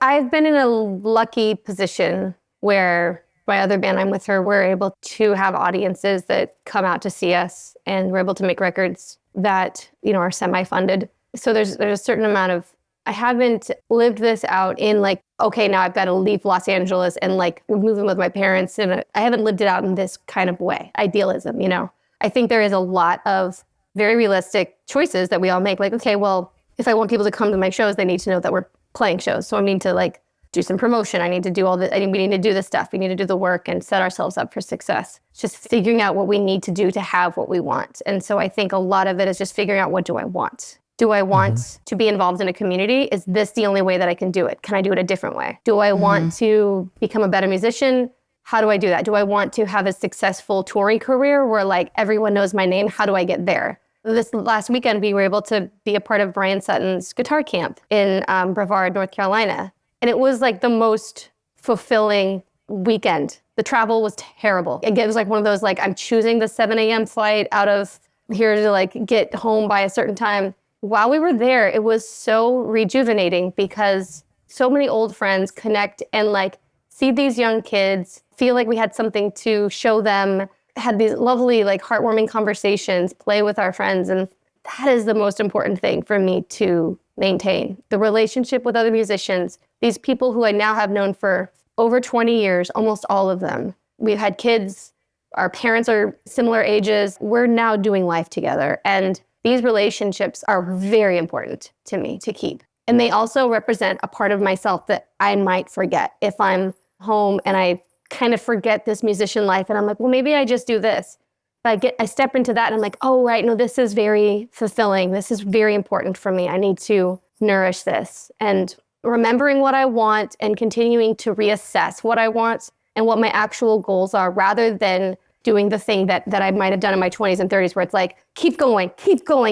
I've been in a lucky position where my other band I'm with her, we're able to have audiences that come out to see us, and we're able to make records that, you know, are semi-funded. So there's a certain amount of, I haven't lived this out in like, okay, now I've got to leave Los Angeles and like move in with my parents. And I haven't lived it out in this kind of way, idealism, you know. I think there is a lot of very realistic choices that we all make. Like, okay, well, if I want people to come to my shows, they need to know that we're playing shows. So I need to like do some promotion. I need to do all this. We need to do this stuff. We need to do the work and set ourselves up for success. It's just figuring out what we need to do to have what we want. And so I think a lot of it is just figuring out, what do I want? Do I want to be involved in a community? Is this the only way that I can do it? Can I do it a different way? Do I want to become a better musician? How do I do that? Do I want to have a successful touring career where like everyone knows my name? How do I get there? This last weekend, we were able to be a part of Brian Sutton's guitar camp in Brevard, North Carolina. And it was like the most fulfilling weekend. The travel was terrible. It was like one of those, like, I'm choosing the 7 a.m. flight out of here to like get home by a certain time. While we were there, it was so rejuvenating because so many old friends connect and like see these young kids, feel like we had something to show them, had these lovely, like heartwarming conversations, play with our friends. And that is the most important thing for me to maintain. The relationship with other musicians, these people who I now have known for over 20 years, almost all of them. We've had kids, our parents are similar ages. We're now doing life together. And these relationships are very important to me to keep. And they also represent a part of myself that I might forget if I'm home and I kind of forget this musician life. And I'm like, well, maybe I just do this. But I step into that and I'm like, oh, right, no, this is very fulfilling. This is very important for me. I need to nourish this. And remembering what I want and continuing to reassess what I want and what my actual goals are, rather than doing the thing that I might have done in my 20s and 30s where it's like, keep going,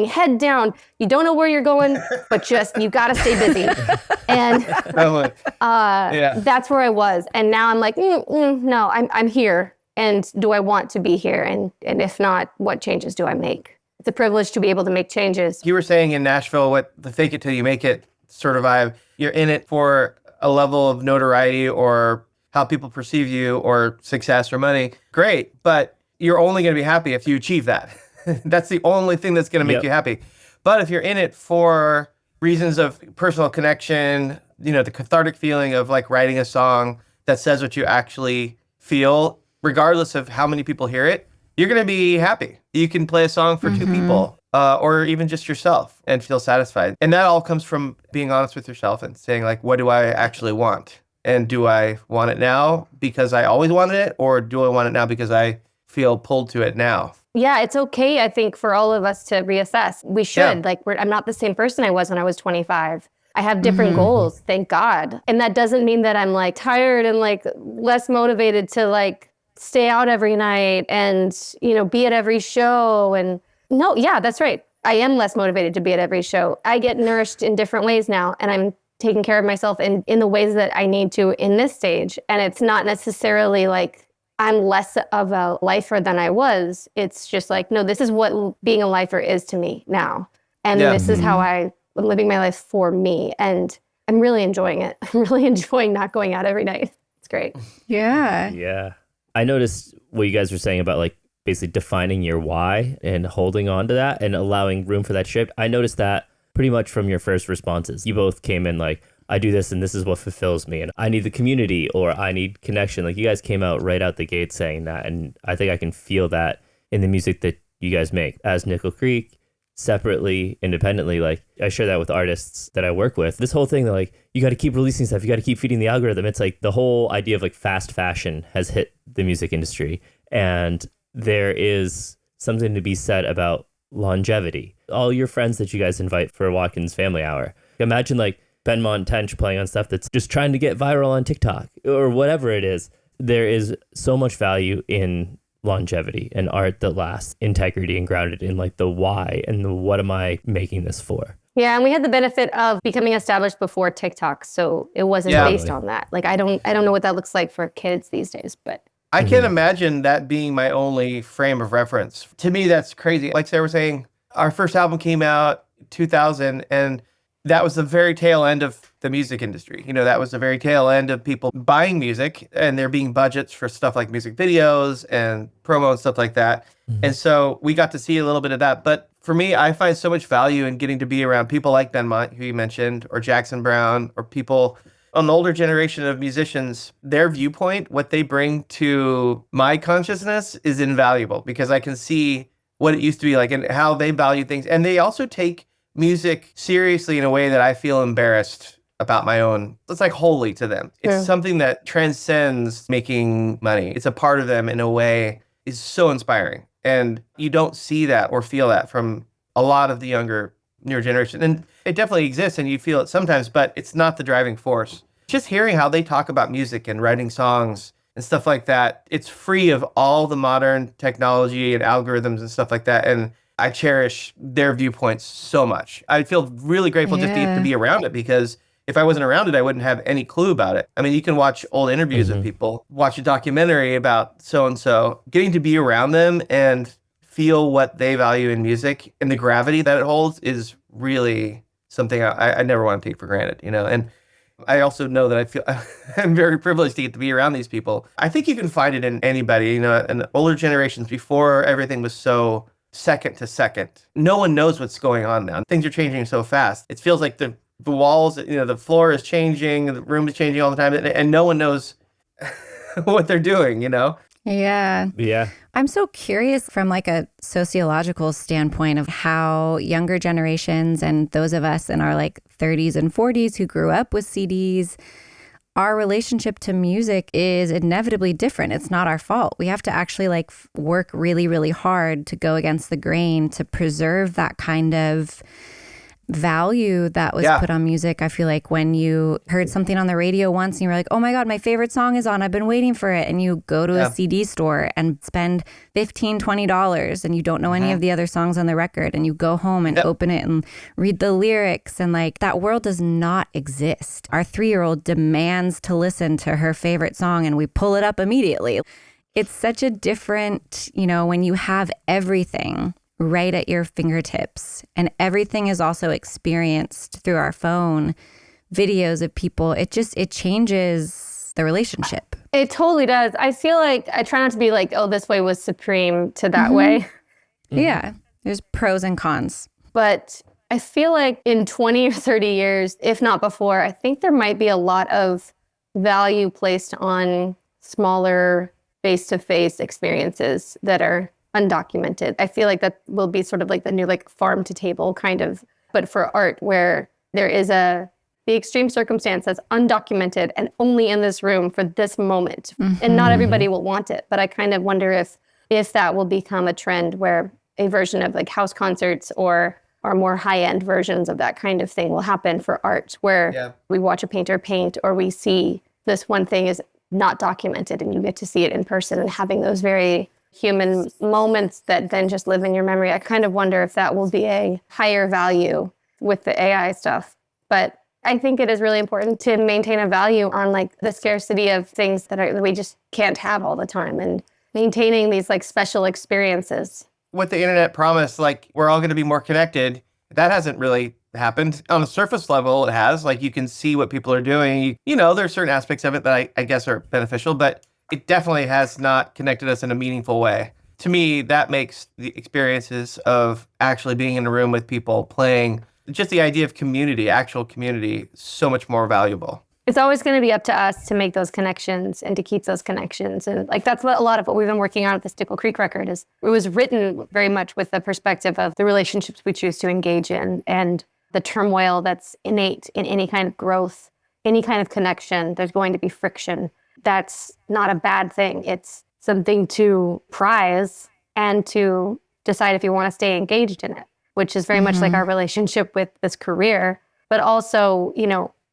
head down. You don't know where you're going, but just, you got to stay busy. And that's where I was. And now I'm like, no, I'm here. And do I want to be here? And if not, what changes do I make? It's a privilege to be able to make changes. You were saying in Nashville, what the fake it till you make it sort of vibe, you're in it for a level of notoriety or how people perceive you or success or money. Great. But you're only going to be happy if you achieve that. That's the only thing that's going to make you happy. But if you're in it for reasons of personal connection, you know, the cathartic feeling of like writing a song that says what you actually feel, regardless of how many people hear it, you're going to be happy. You can play a song for two people or even just yourself and feel satisfied. And that all comes from being honest with yourself and saying like, what do I actually want? And do I want it now because I always wanted it? Or do I want it now because I feel pulled to it now? Yeah, it's okay, I think, for all of us to reassess. We should. Like, I'm not the same person I was when I was 25. I have different goals, thank God. And that doesn't mean that I'm like tired and like less motivated to like stay out every night and, you know, be at every show. And no, yeah, that's right. I am less motivated to be at every show. I get nourished in different ways now, and I'm taking care of myself in the ways that I need to in this stage. And it's not necessarily like I'm less of a lifer than I was. It's just like, no, this is what being a lifer is to me now. And this is how I'm living my life for me. And I'm really enjoying it. I'm really enjoying not going out every night. It's great. Yeah. Yeah. I noticed what you guys were saying about like basically defining your why and holding on to that and allowing room for that shift. I noticed that pretty much from your first responses. You both came in like, I do this and this is what fulfills me and I need the community or I need connection. Like you guys came out right out the gate saying that. And I think I can feel that in the music that you guys make as Nickel Creek, separately, independently. Like I share that with artists that I work with. This whole thing that like, you got to keep releasing stuff. You got to keep feeding the algorithm. It's like the whole idea of like fast fashion has hit the music industry. And there is something to be said about longevity. All your friends that you guys invite for Watkins Family Hour. Imagine like Benmont Tench playing on stuff that's just trying to get viral on TikTok or whatever it is. There is so much value in longevity and art that lasts, integrity and grounded in like the why and the what am I making this for. Yeah, and we had the benefit of becoming established before TikTok, so it wasn't based on that. Like I don't know what that looks like for kids these days, but I can't imagine that being my only frame of reference. To me, that's crazy. Like Sarah was saying, our first album came out 2000, and that was the very tail end of the music industry. That was the very tail end of people buying music, and there being budgets for stuff like music videos and promo and stuff like that. And so we got to see a little bit of that. But for me, I find so much value in getting to be around people like Benmont, who you mentioned, or Jackson Browne, or people on the older generation of musicians. Their viewpoint, what they bring to my consciousness is invaluable, because I can see what it used to be like and how they value things. And they also take music seriously in a way that I feel embarrassed about my own. It's like holy to them. It's something that transcends making money. It's a part of them in a way is so inspiring. And you don't see that or feel that from a lot of the newer generation. And it definitely exists and you feel it sometimes, but it's not the driving force. Just hearing how they talk about music and writing songs and stuff like that, it's free of all the modern technology and algorithms and stuff like that. And I cherish their viewpoints so much. I feel really grateful just to be around it, because if I wasn't around it, I wouldn't have any clue about it. I mean, you can watch old interviews of people, watch a documentary about so-and-so, getting to be around them and feel what they value in music and the gravity that it holds is really something I never want to take for granted, And I also know that I feel I'm very privileged to get to be around these people. I think you can find it in anybody, in older generations before everything was so second to second. No one knows what's going on now. Things are changing so fast. It feels like the walls, the floor is changing, the room is changing all the time, and no one knows what they're doing, Yeah. Yeah. I'm so curious from like a sociological standpoint of how younger generations and those of us in our like 30s and 40s who grew up with CDs, our relationship to music is inevitably different. It's not our fault. We have to actually like work really, really hard to go against the grain to preserve that kind of value that was put on music. I feel like when you heard something on the radio once and you were like, oh my God, my favorite song is on, I've been waiting for it. And you go to a CD store and spend $15, $20 and you don't know any of the other songs on the record, and you go home and open it and read the lyrics, and like that world does not exist. Our 3-year-old demands to listen to her favorite song and we pull it up immediately. It's such a different, when you have everything right at your fingertips, and everything is also experienced through our phone, videos of people, it changes the relationship. It totally does. I feel like I try not to be like, oh, this way was supreme to that way. Yeah, there's pros and cons. But I feel like in 20 or 30 years, if not before, I think there might be a lot of value placed on smaller face-to-face experiences that are undocumented. I feel like that will be sort of like the new like farm to table kind of, but for art, where there is the extreme circumstance that's undocumented and only in this room for this moment. And not everybody will want it. But I kind of wonder if that will become a trend where a version of like house concerts or more high-end versions of that kind of thing will happen for art, where we watch a painter paint, or we see this one thing is not documented and you get to see it in person, and having those very human moments that then just live in your memory. I kind of wonder if that will be a higher value with the AI stuff. But I think it is really important to maintain a value on like the scarcity of things that we just can't have all the time, and maintaining these like special experiences. What the internet promised, like we're all going to be more connected, that hasn't really happened. On a surface level, it has. Like you can see what people are doing. There's certain aspects of it that I guess are beneficial, but it definitely has not connected us in a meaningful way. To me, that makes the experiences of actually being in a room with people playing, just the idea of community, actual community, so much more valuable. It's always going to be up to us to make those connections and to keep those connections. And like that's a lot of what we've been working on at the Stickle Creek record. Is it was written very much with the perspective of the relationships we choose to engage in and the turmoil that's innate in any kind of growth, any kind of connection. There's going to be friction. That's not a bad thing. It's something to prize and to decide if you want to stay engaged in it, which is very much like our relationship with this career, but also,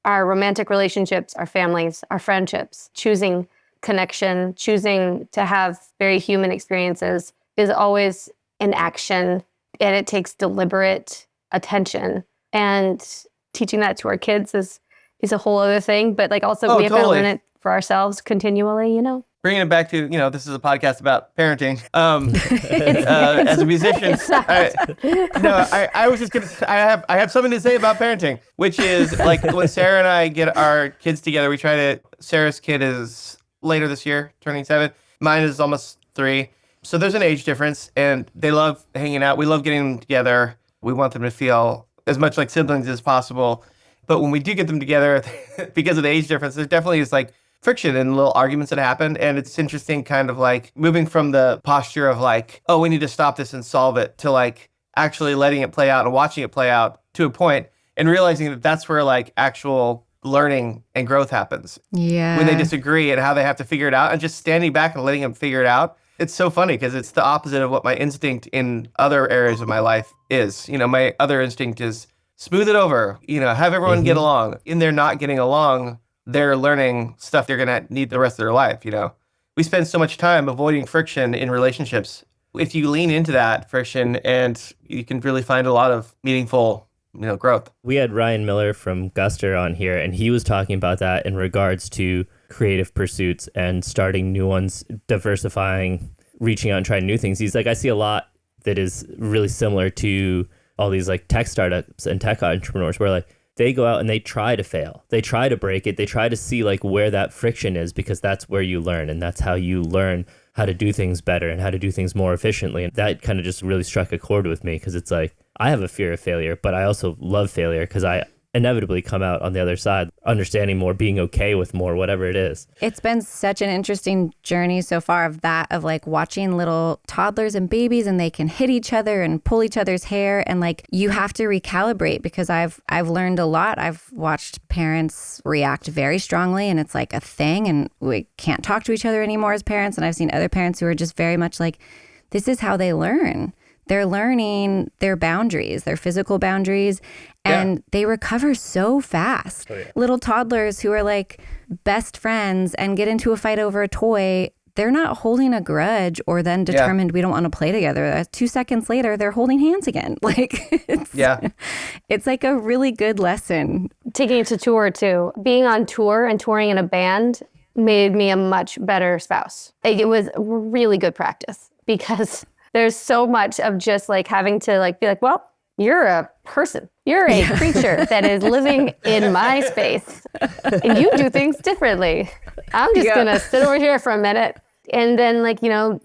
our romantic relationships, our families, our friendships, choosing connection, choosing to have very human experiences is always an action, and it takes deliberate attention And teaching that to our kids is a whole other thing. But like also we have to learn it for ourselves continually, you know? Bringing it back to, this is a podcast about parenting. As a musician, I was just going to, I have something to say about parenting, which is like when Sara and I get our kids together, Sarah's kid is later this year, turning 7. Mine is almost 3. So there's an age difference and they love hanging out. We love getting them together. We want them to feel as much like siblings as possible. But when we do get them together, because of the age difference, there definitely is like friction and little arguments that happen. And it's interesting kind of like moving from the posture of like, oh, we need to stop this and solve it to like actually letting it play out and watching it play out to a point and realizing that that's where like actual learning and growth happens. Yeah. When they disagree and how they have to figure it out and just standing back and letting them figure it out. It's so funny because it's the opposite of what my instinct in other areas of my life is. My other instinct is smooth it over, have everyone get along. In their not getting along, they're learning stuff they're going to need the rest of their life, We spend so much time avoiding friction in relationships. If you lean into that friction and you can really find a lot of meaningful, growth. We had Ryan Miller from Guster on here, and he was talking about that in regards to creative pursuits and starting new ones, diversifying, reaching out and trying new things. He's like, I see a lot that is really similar to all these like tech startups and tech entrepreneurs where like they go out and they try to fail. They try to break it. They try to see like where that friction is because that's where you learn and that's how you learn how to do things better and how to do things more efficiently. And that kind of just really struck a chord with me because it's like, I have a fear of failure, but I also love failure because I inevitably come out on the other side, understanding more, being okay with more, whatever it is. It's been such an interesting journey so far of like watching little toddlers and babies and they can hit each other and pull each other's hair. And like, you have to recalibrate because I've learned a lot. I've watched parents react very strongly and it's like a thing and we can't talk to each other anymore as parents. And I've seen other parents who are just very much like, this is how they learn. They're learning their boundaries, their physical boundaries, and they recover so fast. Oh, yeah. Little toddlers who are like best friends and get into a fight over a toy, they're not holding a grudge or then determined we don't want to play together. 2 seconds later, they're holding hands again. Like, it's like a really good lesson. Taking it to tour too. Being on tour and touring in a band made me a much better spouse. It was really good practice because there's so much of just like having to like be like, well, you're a person. You're a creature that is living in my space. And you do things differently. I'm just going to sit over here for a minute and then like,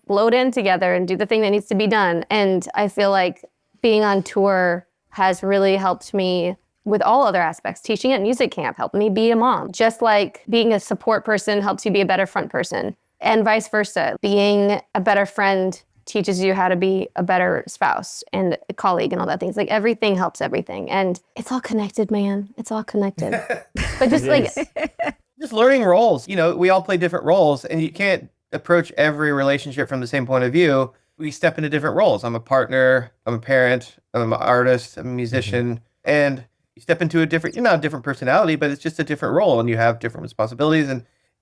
load in together and do the thing that needs to be done. And I feel like being on tour has really helped me with all other aspects. Teaching at music camp helped me be a mom. Just like being a support person helps you be a better front person and vice versa. Being a better friend teaches you how to be a better spouse and a colleague and all that things. Like everything helps everything. And it's all connected, man. It's all connected. But just like... just learning roles. We all play different roles and you can't approach every relationship from the same point of view. We step into different roles. I'm a partner, I'm a parent, I'm an artist, I'm a musician. And you step into you're not a different personality, but it's just a different role and you have different responsibilities.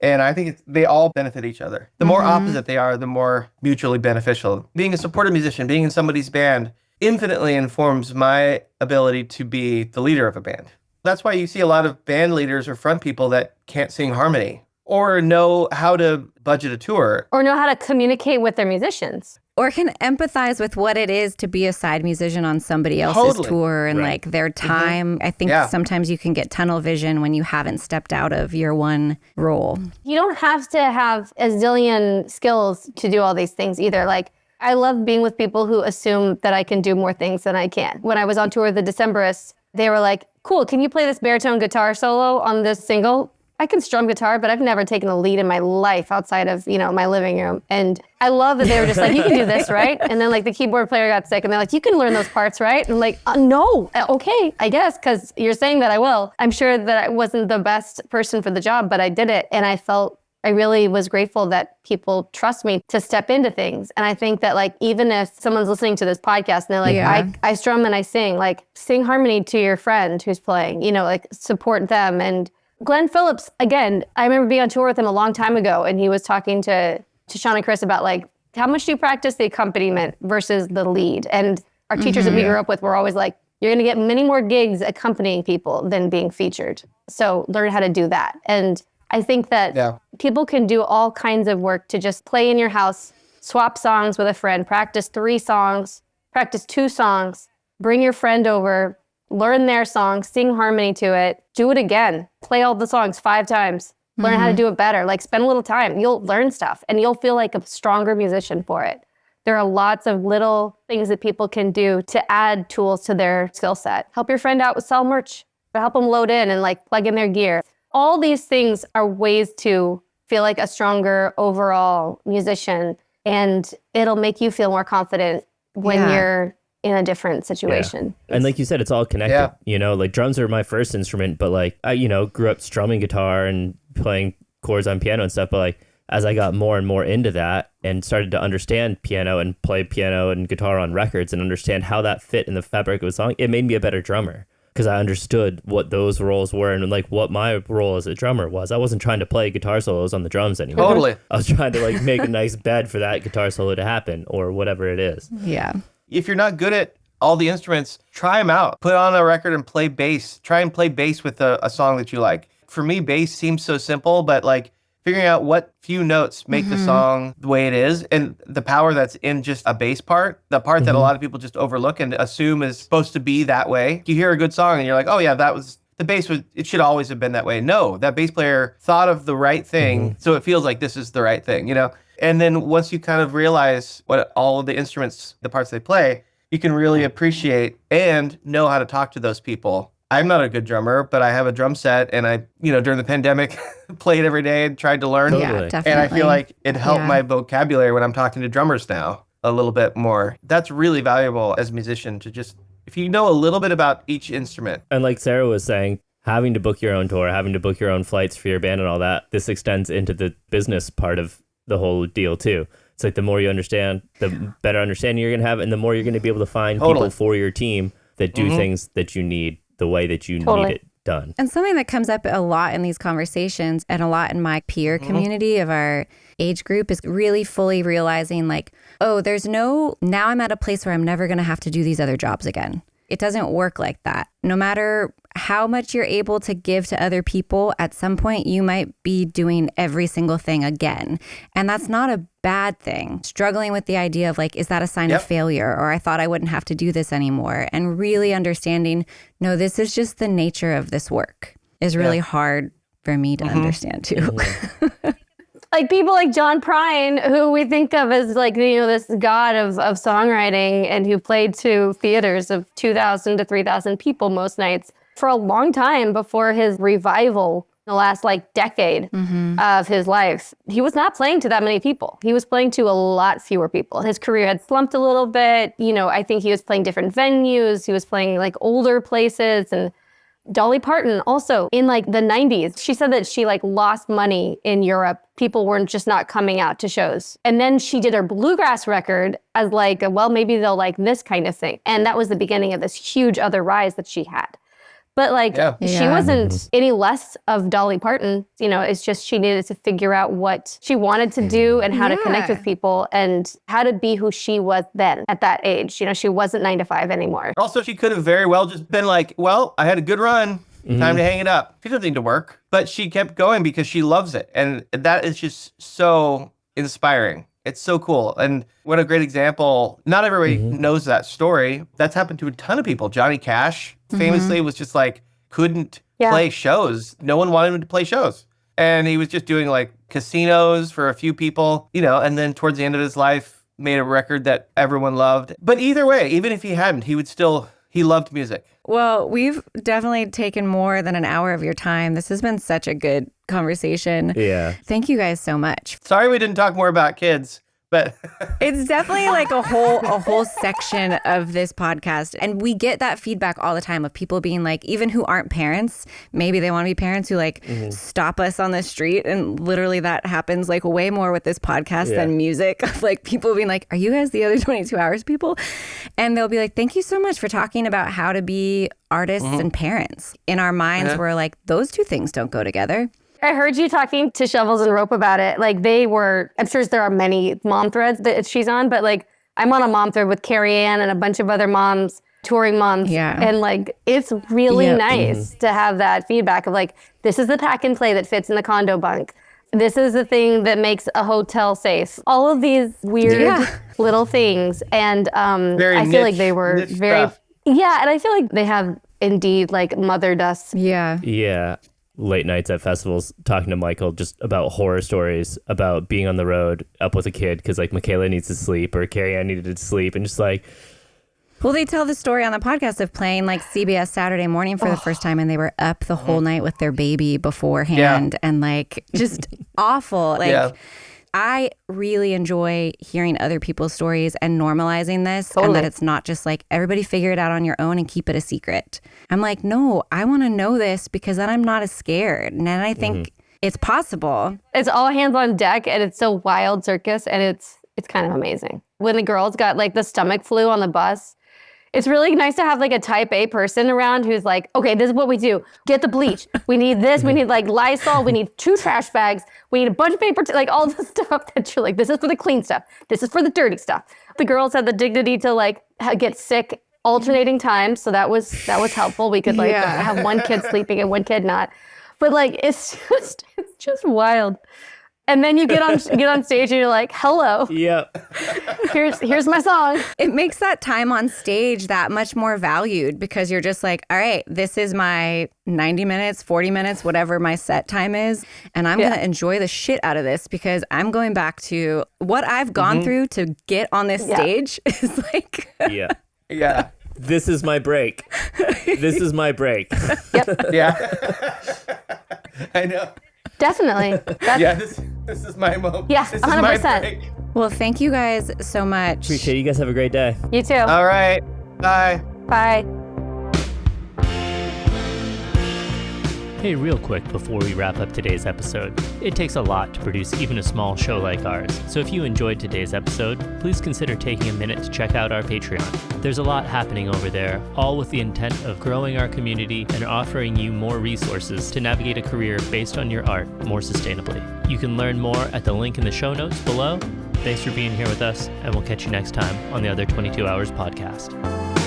And I think they all benefit each other. The more opposite they are, the more mutually beneficial. Being a supportive musician, being in somebody's band, infinitely informs my ability to be the leader of a band. That's why you see a lot of band leaders or front people that can't sing harmony or know how to budget a tour. Or know how to communicate with their musicians. Or can empathize with what it is to be a side musician on somebody else's tour and like their time. I think sometimes you can get tunnel vision when you haven't stepped out of your one role. You don't have to have a zillion skills to do all these things either. Like, I love being with people who assume that I can do more things than I can. When I was on tour with the Decemberists, they were like, cool, can you play this baritone guitar solo on this single? I can strum guitar, but I've never taken a lead in my life outside of, my living room. And I love that they were just like, you can do this, right? And then like the keyboard player got sick and they're like, you can learn those parts, right? And I'm like, no, okay, I guess, because you're saying that I will. I'm sure that I wasn't the best person for the job, but I did it. And I really was grateful that people trust me to step into things. And I think that like, even if someone's listening to this podcast and they're like, I strum and I sing, like sing harmony to your friend who's playing, like support them. And Glenn Phillips, again, I remember being on tour with him a long time ago and he was talking to Sean and Chris about like, how much do you practice the accompaniment versus the lead? And our teachers that we grew up with were always like, You're going to get many more gigs accompanying people than being featured. So learn how to do that. And I think that people can do all kinds of work to just play in your house, swap songs with a friend, practice 3 songs, practice 2 songs, bring your friend over, learn their song, sing harmony to it, do it again, play all the songs 5 times, learn how to do it better. Like spend a little time, you'll learn stuff and you'll feel like a stronger musician for it. There are lots of little things that people can do to add tools to their skill set. Help your friend out with sell merch, or help them load in and like plug in their gear. All these things are ways to feel like a stronger overall musician, and it'll make you feel more confident when you're in a different situation. Yeah. And like you said, it's all connected. Yeah. You know, like drums are my first instrument, but like I, grew up strumming guitar and playing chords on piano and stuff. But like as I got more and more into that and started to understand piano and play piano and guitar on records and understand how that fit in the fabric of a song, it made me a better drummer. Because I understood what those roles were and like what my role as a drummer was. I wasn't trying to play guitar solos on the drums anymore. Totally. I was trying to like make a nice bed for that guitar solo to happen or whatever it is. Yeah. If you're not good at all the instruments, try them out. Put on a record and play bass. Try and play bass with a song that you like. For me, bass seems so simple, but like figuring out what few notes make the song the way it is and the power that's in just a bass part, the part that a lot of people just overlook and assume is supposed to be that way. You hear a good song and you're like, oh yeah, it should always have been that way. No, that bass player thought of the right thing, so it feels like this is the right thing, And then once you kind of realize what all of the instruments, the parts they play, you can really appreciate and know how to talk to those people. I'm not a good drummer, but I have a drum set and I, during the pandemic, played every day and tried to learn. Totally. Yeah, definitely. And I feel like it helped my vocabulary when I'm talking to drummers now a little bit more. That's really valuable as a musician to just, if you know a little bit about each instrument. And like Sarah was saying, having to book your own tour, having to book your own flights for your band and all that, this extends into the business part of the whole deal too. It's like the more you understand, the better understanding you're going to have and the more you're going to be able to find people for your team that do things that you need the way that you need it done. And something that comes up a lot in these conversations and a lot in my peer community of our age group is really fully realizing like, oh, now I'm at a place where I'm never going to have to do these other jobs again. It doesn't work like that. No matter how much you're able to give to other people, at some point you might be doing every single thing again. And that's not a bad thing. Struggling with the idea of like, is that a sign of failure? Or I thought I wouldn't have to do this anymore. And really understanding, no, this is just the nature of this work is really hard for me to understand too. Like people like Jon Brion, who we think of as like, this god of songwriting and who played to theaters of 2,000 to 3,000 people most nights for a long time before his revival in the last like decade of his life. He was not playing to that many people. He was playing to a lot fewer people. His career had slumped a little bit. I think he was playing different venues. He was playing like older places. And Dolly Parton also in like the 90s, she said that she like lost money in Europe. People weren't just not coming out to shows. And then she did her bluegrass record as like, well, maybe they'll like this kind of thing. And that was the beginning of this huge other rise that she had. But like, she wasn't any less of Dolly Parton. It's just she needed to figure out what she wanted to do and how to connect with people and how to be who she was then at that age. She wasn't 9 to 5 anymore. Also, she could have very well just been like, well, I had a good run. Time to hang it up. She doesn't need to work. But she kept going because she loves it. And that is just so inspiring. It's so cool. And what a great example. Not everybody knows that story. That's happened to a ton of people. Johnny Cash famously was just like, couldn't play shows. No one wanted him to play shows. And he was just doing like casinos for a few people, and then towards the end of his life, made a record that everyone loved. But either way, even if he hadn't, he loved music. Well, we've definitely taken more than an hour of your time. This has been such a good conversation. Yeah. Thank you guys so much. Sorry we didn't talk more about kids, but it's definitely like a whole section of this podcast. And we get that feedback all the time of people being like, even who aren't parents, maybe they want to be parents who like stop us on the street. And literally that happens like way more with this podcast than music. Like people being like, are you guys the other 22 hours people? And they'll be like, thank you so much for talking about how to be artists and parents. In our minds, we're like, those two things don't go together. I heard you talking to Shovels and Rope about it. Like I'm sure there are many mom threads that she's on, but like I'm on a mom thread with Carrie Ann and a bunch of other moms touring months. Yeah. And like, it's really nice to have that feedback of like, this is the pack and play that fits in the condo bunk. This is the thing that makes a hotel safe. All of these weird little things. And I feel like they were very, stuff. and I feel like they have indeed like mothered us. Yeah. Yeah. Late nights at festivals talking to Michael just about horror stories about being on the road up with a kid because like Michaela needs to sleep or Carrie Ann needed to sleep and just like, Well, they tell the story on the podcast of playing like CBS Saturday Morning for the first time, and they were up the whole night with their baby beforehand, and like just awful. Like, I really enjoy hearing other people's stories and normalizing this, and that it's not just like everybody figure it out on your own and keep it a secret. I'm like, no, I want to know this because then I'm not as scared, and then I think it's possible. It's all hands on deck, and it's a wild circus, and it's kind of amazing. When the girls got like the stomach flu on the bus, it's really nice to have like a type A person around who's like, okay, this is what we do. Get the bleach. We need this. We need like Lysol. We need 2 trash bags. We need a bunch of paper, like all the stuff that you're like, this is for the clean stuff. This is for the dirty stuff. The girls had the dignity to like get sick alternating times. So that was helpful. We could like have one kid sleeping and one kid not. But like, it's just wild. And then you get on stage and you're like, hello. Yep. Here's my song. It makes that time on stage that much more valued because you're just like, all right, this is my 90 minutes, 40 minutes, whatever my set time is. And I'm going to enjoy the shit out of this because I'm going back to what I've gone through to get on this stage is like. Yeah. This is my break. This is my break. Yep. Yeah. I know. Definitely. This is my moment. Yeah, this 100%. Is my break. Well, thank you guys so much. Appreciate it. You guys have a great day. You too. All right. Bye. Bye. Hey, real quick before we wrap up today's episode, it takes a lot to produce even a small show like ours, so if you enjoyed today's episode, please consider taking a minute to check out our Patreon. There's a lot happening over there, all with the intent of growing our community and offering you more resources to navigate a career based on your art more sustainably. You can learn more at the link in the show notes below. Thanks for being here with us, and we'll catch you next time on the Other 22 Hours podcast.